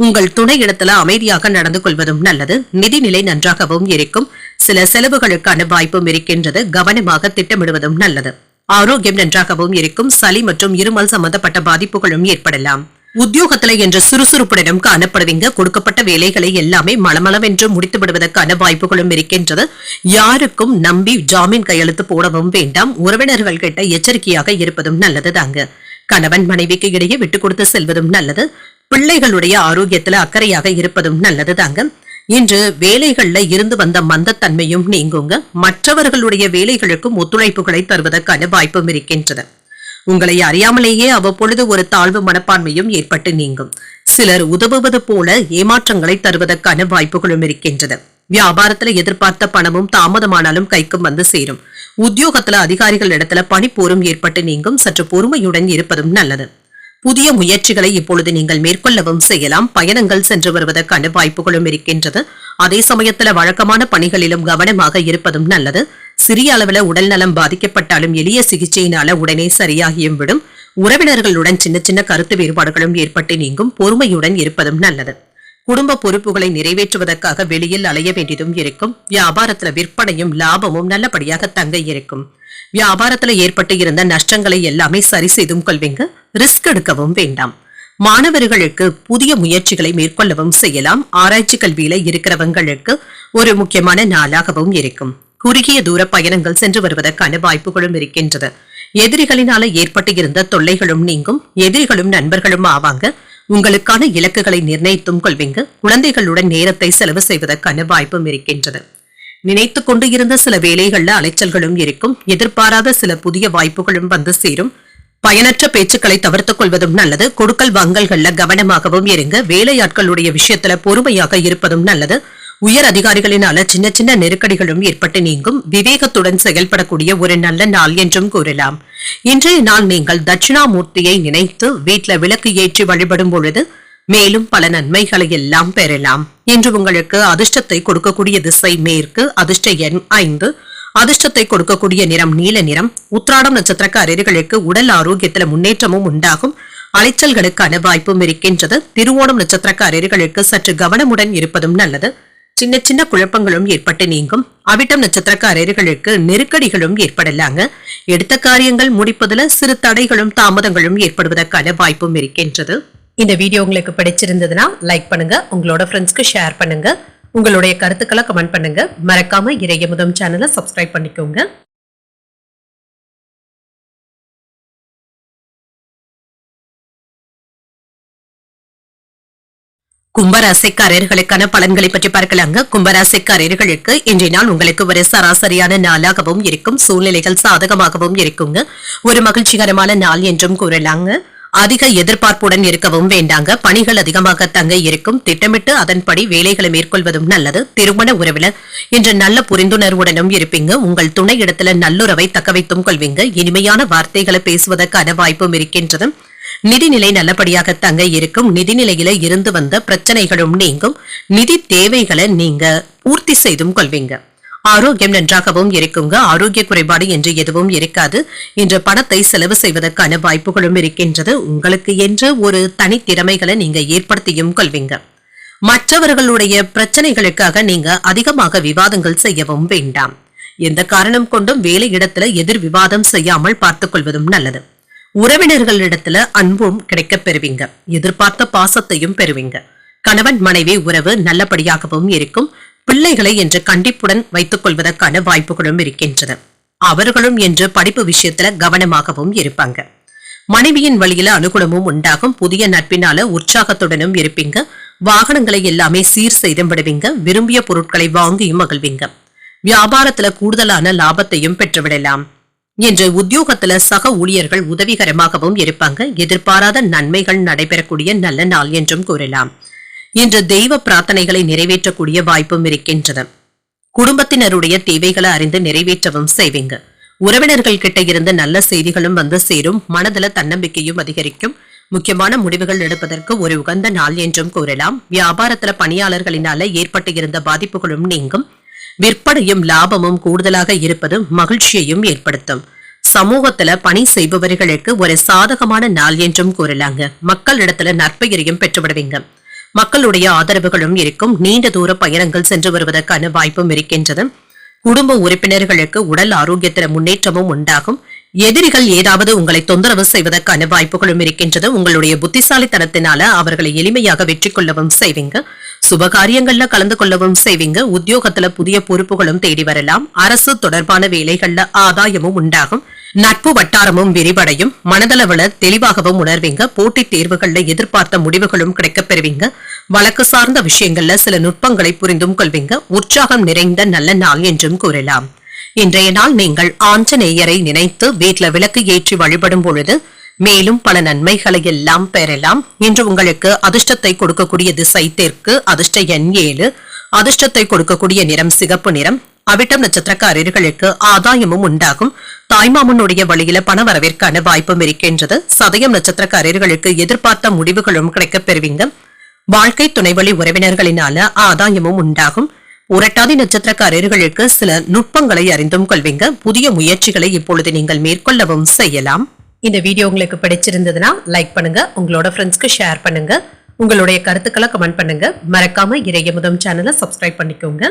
உங்கள் துணை இடத்துல அமைதியாக நடந்து கொள்வதும் நல்லது. நிதிநிலை நன்றாகவும் இருக்கும். சில செலவுகளுக்கான வாய்ப்பும் இருக்கின்றது. கவனமாக திட்டமிடுவதும் நல்லது. ஆரோக்கியம் நன்றாகவும் இருக்கும். சளி மற்றும் இருமல் சம்பந்தப்பட்ட பாதிப்புகளும் ஏற்படலாம். உத்தியோகத்துல என்று சுறுசுறுப்புடனும் காணப்படுவீங்க. கொடுக்கப்பட்ட வேலைகளை எல்லாமே மளமளவென்று முடித்து விடுவதற்கான வாய்ப்புகளும் இருக்கின்றது. யாருக்கும் நம்பி ஜாமீன் கையெழுத்து போடவும் வேண்டாம். உறவினர்கள் கிட்ட எச்சரிக்கையாக இருப்பதும் நல்லது தாங்க. கணவன் மனைவிக்கு இடையே விட்டு கொடுத்து செல்வதும் நல்லது. பிள்ளைகளுடைய ஆரோக்கியத்துல அக்கறையாக இருப்பதும் நல்லது தாங்க. இன்று வேலைகள்ல இருந்து வந்த மந்தத்தன்மையும் நீங்குங்க. மற்றவர்களுடைய வேலைகளுக்கும் ஒத்துழைப்புகளை தருவதற்கான வாய்ப்பும் இருக்கின்றது. உங்களை அறியாமலேயே அவ்வப்பொழுது ஒரு தாழ்வு மனப்பான்மையும் ஏற்பட்டு நீங்கும். சிலர் உதவுவது போல ஏமாற்றங்களை தருவதற்கான வாய்ப்புகளும் இருக்கின்றது. வியாபாரத்துல எதிர்பார்த்த பணமும் தாமதமானாலும் கைக்கும் வந்து சேரும். உத்தியோகத்துல அதிகாரிகள் இடத்துல பணிப்போரும் ஏற்பட்டு நீங்கும். சற்று பொறுமையுடன் இருப்பதும் நல்லது. புதிய முயற்சிகளை இப்பொழுது நீங்கள் மேற்கொள்ளவும் செய்யலாம். பயணங்கள் சென்று வருவதற்கான வாய்ப்புகளும் இருக்கின்றது. அதே சமயத்துல வழக்கமான பணிகளிலும் கவனமாக இருப்பதும் நல்லது. சிறிய அளவுல உடல் நலம் பாதிக்கப்பட்டாலும் எளிய சிகிச்சையினால உடனே சரியாகியும் விடும். உறவினர்களுடன் சின்ன சின்ன கருத்து வேறுபாடுகளும் ஏற்பட்டு நீங்கும். பொறுமையுடன் இருப்பதும் நல்லது. குடும்ப பொறுப்புகளை நிறைவேற்றுவதற்காக வெளியில் அலைய வேண்டியதும் இருக்கும். வியாபாரத்துல விற்பனையும் லாபமும் நல்லபடியாக தங்க இருக்கும். வியாபாரத்துல ஏற்பட்டு இருந்த நஷ்டங்களை எல்லாமே சரி செய்தும் கொள்வீங்க. ரிஸ்க் எடுக்கவும் வேண்டாம். மாணவர்களுக்கு புதிய முயற்சிகளை மேற்கொள்ளவும் செய்யலாம். ஆராய்ச்சி கல்வியில இருக்கிறவங்களுக்கு ஒரு முக்கியமான நாளாகவும் இருக்கும். குறுகிய தூர பயணங்கள் சென்று வருவதற்கான வாய்ப்புகளும் இருக்கின்றது. எதிரிகளினால ஏற்பட்டு இருந்த தொல்லைகளும் நீங்கும். எதிரிகளும் நண்பர்களும் ஆவாங்க. உங்களுக்கான இலக்குகளை நிர்ணயித்தும் கொள்வீங்க. குழந்தைகளுடன் நேரத்தை செலவு செய்வதற்கான வாய்ப்பும் இருக்கின்றது. நினைத்துக் கொண்டு இருந்த சில வேலைகள்ல அலைச்சல்களும் இருக்கும். எதிர்பாராத சில புதிய வாய்ப்புகளும் வந்து சேரும். பயனற்ற பேச்சுக்களை தவிர்த்துக் கொள்வதும் நல்லது. கொடுக்கல் வாங்கல்கள்ல கவனமாகவும் இருங்க. வேலையாட்களுடைய விஷயத்துல பொறுமையாக இருப்பதும் நல்லது. உயர் அதிகாரிகளினால சின்ன சின்ன நெருக்கடிகளும் ஏற்பட்டு நீங்கும். விவேகத்துடன் செயல்படக்கூடிய ஒரு நல்ல நாள் என்றும் கூறலாம். இன்றைய நாள் நீங்கள் தட்சிணாமூர்த்தியை நினைத்து வீட்டுல விளக்கு ஏற்றி வழிபடும் பொழுது மேலும் பல நன்மைகளை எல்லாம் பெறலாம். இன்று உங்களுக்கு அதிர்ஷ்டத்தை கொடுக்கக்கூடிய திசை மேற்கு. அதிர்ஷ்ட எண் 5. அதிர்ஷ்டத்தை கொடுக்கக்கூடிய நிறம் நீல நிறம். உத்திராடம் நட்சத்திரக்காரர்களுக்கு உடல் ஆரோக்கியத்துல முன்னேற்றமும் உண்டாகும். அலைச்சல்களுக்கான வாய்ப்பும் இருக்கின்றது. திருவோணம் நட்சத்திரக்காரர்களுக்கு சற்று கவனமுடன் இருப்பதும் நல்லது. சின்ன சின்ன குழப்பங்களும் ஏற்பட்டு நீங்கும். அவிட்டம் நட்சத்திரக்காரர்களுக்கு நெருக்கடிகளும் ஏற்படலாங்க. எடுத்த காரியங்கள் முடிப்பதுல சிறு தடைகளும் தாமதங்களும் ஏற்படுவதற்கான வாய்ப்பும் இருக்கின்றது. இந்த வீடியோ உங்களுக்கு பிடிச்சிருந்ததுன்னா லைக் பண்ணுங்க. உங்களோட ஃப்ரெண்ட்ஸ்க்கு ஷேர் பண்ணுங்க. உங்களுடைய கருத்துக்களை கமெண்ட் பண்ணுங்க. மறக்காம இறையமுதம் சேனலை சப்ஸ்கிரைப் பண்ணிக்கோங்க. கும்பராசிக்காரர்களுக்கான பலன்களை பற்றி பார்க்கலாங்க. கும்பராசிக்காரர்களுக்கு இன்றைய நாள் உங்களுக்கு ஒரு சராசரியான நாளாகவும் இருக்கும். சூழ்நிலைகள் சாதகமாகவும் இருக்குங்க. ஒரு மகிழ்ச்சிகரமான நாள் என்றும் கூறலாங்க. அதிக எதிர்பார்ப்புடன் இருக்கவும் வேண்டாங்க. பணிகள் அதிகமாக தங்க இருக்கும். திட்டமிட்டு அதன்படி வேலைகளை மேற்கொள்வதும் நல்லது. திருமண உறவுல இன்று நல்ல புரிந்துணர்வுடனும் இருப்பீங்க. உங்கள் துணை இடத்துல நல்லுறவை தக்க வைத்தும் கொள்வீங்க. இனிமையான வார்த்தைகளை பேசுவதற்கான வாய்ப்பும் இருக்கின்றது. நிதிநிலை நல்லபடியாக தங்க இருக்கும். நிதிநிலையில இருந்து வந்த பிரச்சனைகளும் நீங்கும். நிதி தேவைகளை நீங்க பூர்த்தி செய்தும் கொள்வீங்க. ஆரோக்கியம் நன்றாகவும் இருக்குங்க. ஆரோக்கிய குறைபாடு என்று எதுவும் இருக்காது. இன்று பணத்தை செலவு செய்வதற்கான வாய்ப்புகளும் இருக்கின்றது. உங்களுக்கு என்று ஒரு தனித்திறமைகளை நீங்க ஏற்படுத்தியும் கொள்வீங்க. மற்றவர்களுடைய பிரச்சனைகளுக்காக நீங்க அதிகமாக விவாதங்கள் செய்யவும் வேண்டாம். எந்த காரணம் கொண்டும் வேலை இடத்துல எதிர் விவாதம் செய்யாமல் பார்த்துக் கொள்வதும் நல்லது. உறவினர்களிடத்துல அன்பும் கிடைக்கப் பெறுவீங்க. எதிர்பார்த்த பாசத்தையும் பெறுவீங்க. கணவன் மனைவி உறவு நல்லபடியாகவும் இருக்கும். பிள்ளைகளை என்று கண்டிப்புடன் வைத்துக் கொள்வதற்கான வாய்ப்புகளும் இருக்கின்றது. அவர்களும் என்று படிப்பு விஷயத்துல கவனமாகவும் இருப்பாங்க. மனைவியின் வழியில அனுகூலமும் உண்டாகும். புதிய நட்பினால உற்சாகத்துடனும் இருப்பீங்க. வாகனங்களை எல்லாமே சீர் செய்து விடுவீங்க. விரும்பிய பொருட்களை வாங்கியும் மகிழ்வீங்க. வியாபாரத்துல கூடுதலான லாபத்தையும் பெற்றுவிடலாம். என்று உத்தியோகத்துல சக ஊழியர்கள் உதவிகரமாகவும் இருப்பாங்க. எதிர்பாராத நன்மைகள் நடைபெறக்கூடிய நல்ல நாள் என்றும் கூறலாம். இன்று தெய்வ பிரார்த்தனைகளை நிறைவேற்றக்கூடிய வாய்ப்பும் இருக்கின்றது. குடும்பத்தினருடைய தேவைகளை அறிந்து நிறைவேற்றவும் செய்வீங்க. உறவினர்கள் கிட்ட இருந்து நல்ல செய்திகளும் வந்து சேரும். மனதில தன்னம்பிக்கையும் அதிகரிக்கும். முக்கியமான முடிவுகள் எடுப்பதற்கு ஒரு உகந்த நாள் என்றும் கூறலாம். வியாபாரத்துல பணியாளர்களினால ஏற்பட்டு இருந்த பாதிப்புகளும் நீங்கும். விற்பனையும் லாபமும் கூடுதலாக இருப்பது மகிழ்ச்சியையும் ஏற்படுத்தும். சமூகத்துல பணி செய்பவர்களுக்கு ஒரு சாதகமான நாள் என்றும் கூறலாங்க. மக்களிடத்துல நற்பெயரையும் பெற்றுவிடுவீங்க. மக்களுடைய ஆதரவுகளும் இருக்கும். நீண்ட தூர பயணங்கள் சென்று வருவதற்கான வாய்ப்பும் இருக்கின்றது. குடும்ப உறுப்பினர்களுக்கு உடல் ஆரோக்கியத்தில முன்னேற்றமும் உண்டாகும். எதிரிகள் ஏதாவது உங்களை தொந்தரவு செய்வதற்கான வாய்ப்புகளும் இருக்கின்றது. உங்களுடைய புத்திசாலித்தனத்தினால அவர்களை எளிமையாக வெற்றி கொள்ளவும் செய்வீங்க. சுபகாரியங்கள்ல கலந்து கொள்ளவும் செய்வீங்க. உத்தியோகத்துல புதிய பொறுப்புகளும் தேடி வரலாம். அரசு தொடர்பான வேலைகள்ல ஆதாயமும் உண்டாகும். நட்பு வட்டாரமும் விரிவடையும். மனதளவுல தெளிவாகவும் உணர்வீங்க. போட்டித் தேர்வுகள்ல எதிர்பார்த்த முடிவுகளும் கிடைக்கப் பெறுவீங்க. வழக்கு சார்ந்த விஷயங்கள்ல சில நுட்பங்களை புரிந்தும் கொள்வீங்க. உற்சாகம் நிறைந்த நல்ல நாள் என்றும் கூறலாம். இன்றைய நாள் நீங்கள் ஆஞ்சநேயரை நினைத்து வீட்டுல விளக்கு ஏற்றி வழிபடும் பொழுது மேலும் பல நன்மைகளை எல்லாம் பெறலாம். இன்று உங்களுக்கு அதிர்ஷ்டத்தை கொடுக்கக்கூடிய திசை தெற்கு. அதிர்ஷ்ட எண் 7. அதிர்ஷ்டத்தை கொடுக்கக்கூடிய நிறம் சிகப்பு நிறம். அவிட்டம் நட்சத்திரக்காரர்களுக்கு ஆதாயமும் உண்டாகும். தாய்மாமனுடைய வழியில பண வரவிற்கான வாய்ப்பும் இருக்கின்றது. சதயம் நட்சத்திரக்காரர்களுக்கு எதிர்பார்த்த முடிவுகளும் கிடைக்கப் பெறுவீங்க. வாழ்க்கை துணைவழி உறவினர்களினால ஆதாயமும் உண்டாகும். புரட்டாதி நட்சத்திரக்காரர்களுக்கு சில நுட்பங்களை அறிந்தும் கொள்வீங்க. புதிய முயற்சிகளை இப்பொழுது நீங்கள் மேற்கொள்ளவும் செய்யலாம். இந்த வீடியோ உங்களுக்கு பிடிச்சிருந்ததுன்னா லைக் பண்ணுங்க, உங்களோட ஃப்ரெண்ட்ஸ்க்கு ஷேர் பண்ணுங்க, உங்களுடைய கருத்துக்களை கமெண்ட் பண்ணுங்க. மறக்காம இறையமுதம் சேனலை சப்ஸ்கிரைப் பண்ணிக்கோங்க.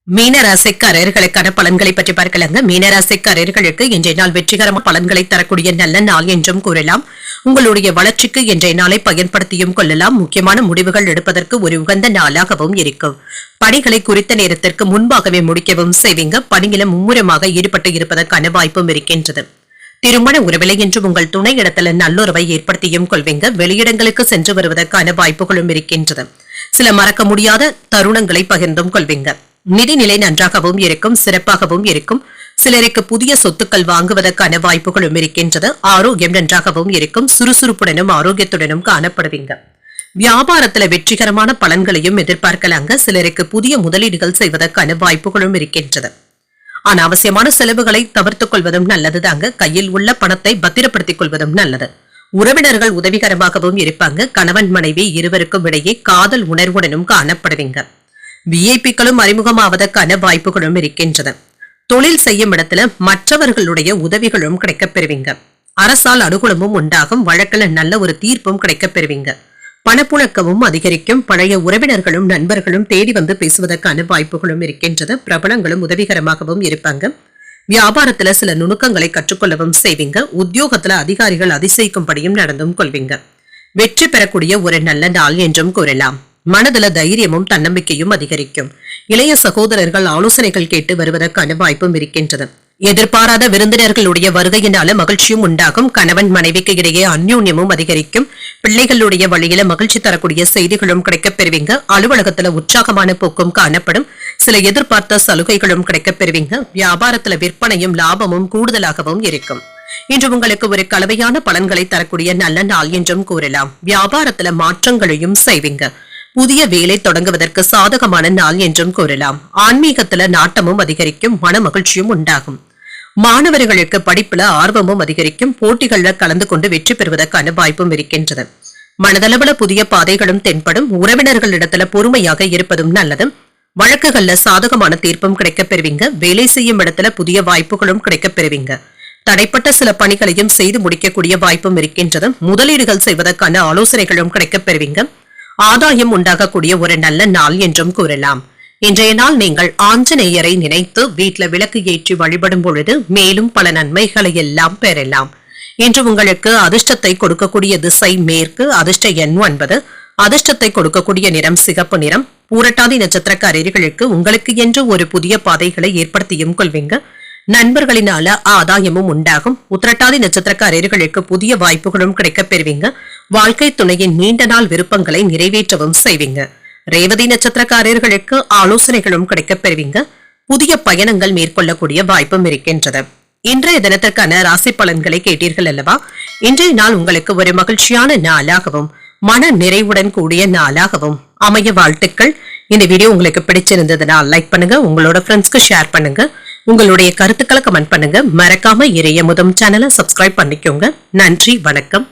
மீனராசிக்காரர்களுக்கான பலன்களை பற்றி பார்க்கலாங்க. மீனராசிக்காரர்களுக்கு இன்றைய நாள் வெற்றிகரமான பலன்களை தரக்கூடிய நல்ல நாள் என்றும் கூறலாம். உங்களுடைய வளர்ச்சிக்கு இன்றைய நாளை பயன்படுத்தியும் கொள்ளலாம். முக்கியமான முடிவுகள் எடுப்பதற்கு ஒரு உகந்த நாளாகவும் இருக்கும். பணிகளை குறித்த நேரத்திற்கு முன்பாகவே முடிக்கவும் செய்வீங்க. பணியில மும்முரமாக ஈடுபட்டு இருப்பதற்கான வாய்ப்பும் இருக்கின்றது. திருமண உறவிலை என்று உங்கள் துணை இடத்துல நல்லுறவை ஏற்படுத்தியும் கொள்வீங்க. வெளியிடங்களுக்கு சென்று வருவதற்கான வாய்ப்புகளும் இருக்கின்றது. சில மறக்க முடியாத தருணங்களை பகிர்ந்தும் கொள்வீங்க. நிதிநிலை நன்றாகவும் இருக்கும், சிறப்பாகவும் இருக்கும். சிலருக்கு புதிய சொத்துக்கள் வாங்குவதற்கான வாய்ப்புகளும் இருக்கின்றது. ஆரோக்கியம் நன்றாகவும் இருக்கும். சுறுசுறுப்புடனும் ஆரோக்கியத்துடனும் காணப்படுவீங்க. வியாபாரத்துல வெற்றிகரமான பலன்களையும் எதிர்பார்க்கலாங்க. சிலருக்கு புதிய முதலீடுகள் செய்வதற்கான வாய்ப்புகளும் இருக்கின்றது. அனாவசியமான செலவுகளை தவிர்த்துக் கொள்வதும் நல்லதுதாங்க. கையில் உள்ள பணத்தை பத்திரப்படுத்திக் கொள்வதும் நல்லது. உறவினர்கள் உதவிகரமாகவும் இருப்பாங்க. கணவன் மனைவி இருவருக்கும் இடையே காதல் உணர்வுடனும் காணப்படுவீங்க. விஐபிக்களும் அறிமுகமாவதற்கான வாய்ப்புகளும் இருக்கின்றது. தொழில் செய்யும் இடத்துல மற்றவர்களுடைய உதவிகளும் கிடைக்கப் பெறுவீங்க. அரசால் அனுகூலமும் உண்டாகும். வழக்கில் நல்ல ஒரு தீர்ப்பும் கிடைக்கப் பெறுவீங்க. பணப்புழக்கமும் அதிகரிக்கும். பழைய உறவினர்களும் நண்பர்களும் தேடி வந்து பேசுவதற்கான வாய்ப்புகளும் இருக்கின்றது. பிரபலங்களும் உதவிகரமாகவும் இருப்பாங்க. வியாபாரத்துல சில நுணுக்கங்களை கற்றுக்கொள்ளவும் செய்வீங்க. உத்தியோகத்துல அதிகாரிகள் அதிசயிக்கும்படியும் நடந்தும் கொள்வீங்க. வெற்றி பெறக்கூடிய ஒரு நல்ல நாள் என்றும் கூறலாம். மனதுல தைரியமும் தன்னம்பிக்கையும் அதிகரிக்கும். இளைய சகோதரர்கள் ஆலோசனைகள் கேட்டு வருவதற்கான வாய்ப்பும் இருக்கின்றது. எதிர்பாராத விருந்தினர்களுடைய வருகையினால மகிழ்ச்சியும் உண்டாகும். கணவன் மனைவிக்கு இடையே அந்யோன்யமும் அதிகரிக்கும். பிள்ளைகளுடைய வழியில மகிழ்ச்சி தரக்கூடிய செய்திகளும் கிடைக்கப் பெறுவீங்க. அலுவலகத்துல உற்சாகமான போக்கும் காணப்படும். சில எதிர்பார்த்த சலுகைகளும் கிடைக்கப் பெறுவீங்க. வியாபாரத்துல விற்பனையும் லாபமும் கூடுதலாகவும் இருக்கும். இன்று உங்களுக்கு ஒரு கலவையான பலன்களை தரக்கூடிய நல்ல நாள் என்றும் கூறலாம். வியாபாரத்துல மாற்றங்களையும் செய்வீங்க. புதிய வேலை தொடங்குவதற்கு சாதகமான நாள் என்றும் கூறலாம். ஆன்மீகத்துல நாட்டமும் அதிகரிக்கும். மன மகிழ்ச்சியும் உண்டாகும். மாணவர்களுக்கு படிப்புல ஆர்வமும் அதிகரிக்கும். போட்டிகள்ல கலந்து கொண்டு வெற்றி பெறுவதற்கான வாய்ப்பும் இருக்கின்றது. மனதளவுல புதிய பாதைகளும் தென்படும். உறவினர்களிடத்துல பொறுமையாக இருப்பதும் நல்லது. வழக்குகள்ல சாதகமான தீர்ப்பும் கிடைக்கப் பெறுவீங்க. வேலை செய்யும் இடத்துல புதிய வாய்ப்புகளும் கிடைக்கப் பெறுவீங்க. தடைப்பட்ட சில பணிகளையும் செய்து முடிக்கக்கூடிய வாய்ப்பும் இருக்கின்றது. முதலீடுகள் செய்வதற்கான ஆலோசனைகளும் கிடைக்கப் பெறுவீங்க. ஆதாயம் உண்டாகக்கூடிய ஒரு நல்ல நாள் என்றும் கூறலாம். இன்றைய நாள் நீங்கள் ஆஞ்சநேயரை நினைத்து வீட்டுல விளக்கு ஏற்றி வழிபடும் பொழுது மேலும் பல நன்மைகளை எல்லாம் பெறலாம். இன்று உங்களுக்கு அதிர்ஷ்டத்தை கொடுக்கக்கூடிய திசை மேற்கு. அதிர்ஷ்ட எண் 9. அதிர்ஷ்டத்தை கொடுக்கக்கூடிய நிறம் சிகப்பு நிறம். பூரட்டாதி நட்சத்திரக்காரர்களுக்கு உங்களுக்கு என்று ஒரு புதிய பாதைகளை ஏற்படுத்தியும் கொள்வீங்க. நண்பர்களினால ஆதாயமும் உண்டாகும். உத்திரட்டாதி நட்சத்திரக்காரர்களுக்கு புதிய வாய்ப்புகளும் கிடைக்கப் பெறுவீங்க. வாழ்க்கை துணையின் நீண்ட நாள் விருப்பங்களை நிறைவேற்றவும் செய்வீங்க. ரேவதி நட்சத்திரக்காரர்களுக்கு ஆலோசனைகளும் கிடைக்கப் பெறுவீங்க. புதிய பயணங்கள் மேற்கொள்ளக்கூடிய வாய்ப்பும் இருக்கின்றது. இன்றைய தினத்திற்கான ராசி பலன்களை கேட்டீர்கள் அல்லவா? இன்றைய நாள் உங்களுக்கு ஒரு மகிழ்ச்சியான நாளாகவும் மன நிறைவுடன் கூடிய நாளாகவும் அமைய வாழ்த்துக்கள். இந்த வீடியோ உங்களுக்கு பிடிச்சிருந்ததுன்னா லைக் பண்ணுங்க, உங்களோட ஃப்ரெண்ட்ஸ்க்கு ஷேர் பண்ணுங்க, உங்களுடைய கருத்துக்களை கமெண்ட் பண்ணுங்க. மறக்காம இறையமுதம் சேனலை சப்ஸ்கிரைப் பண்ணிக்கோங்க. நன்றி, வணக்கம்.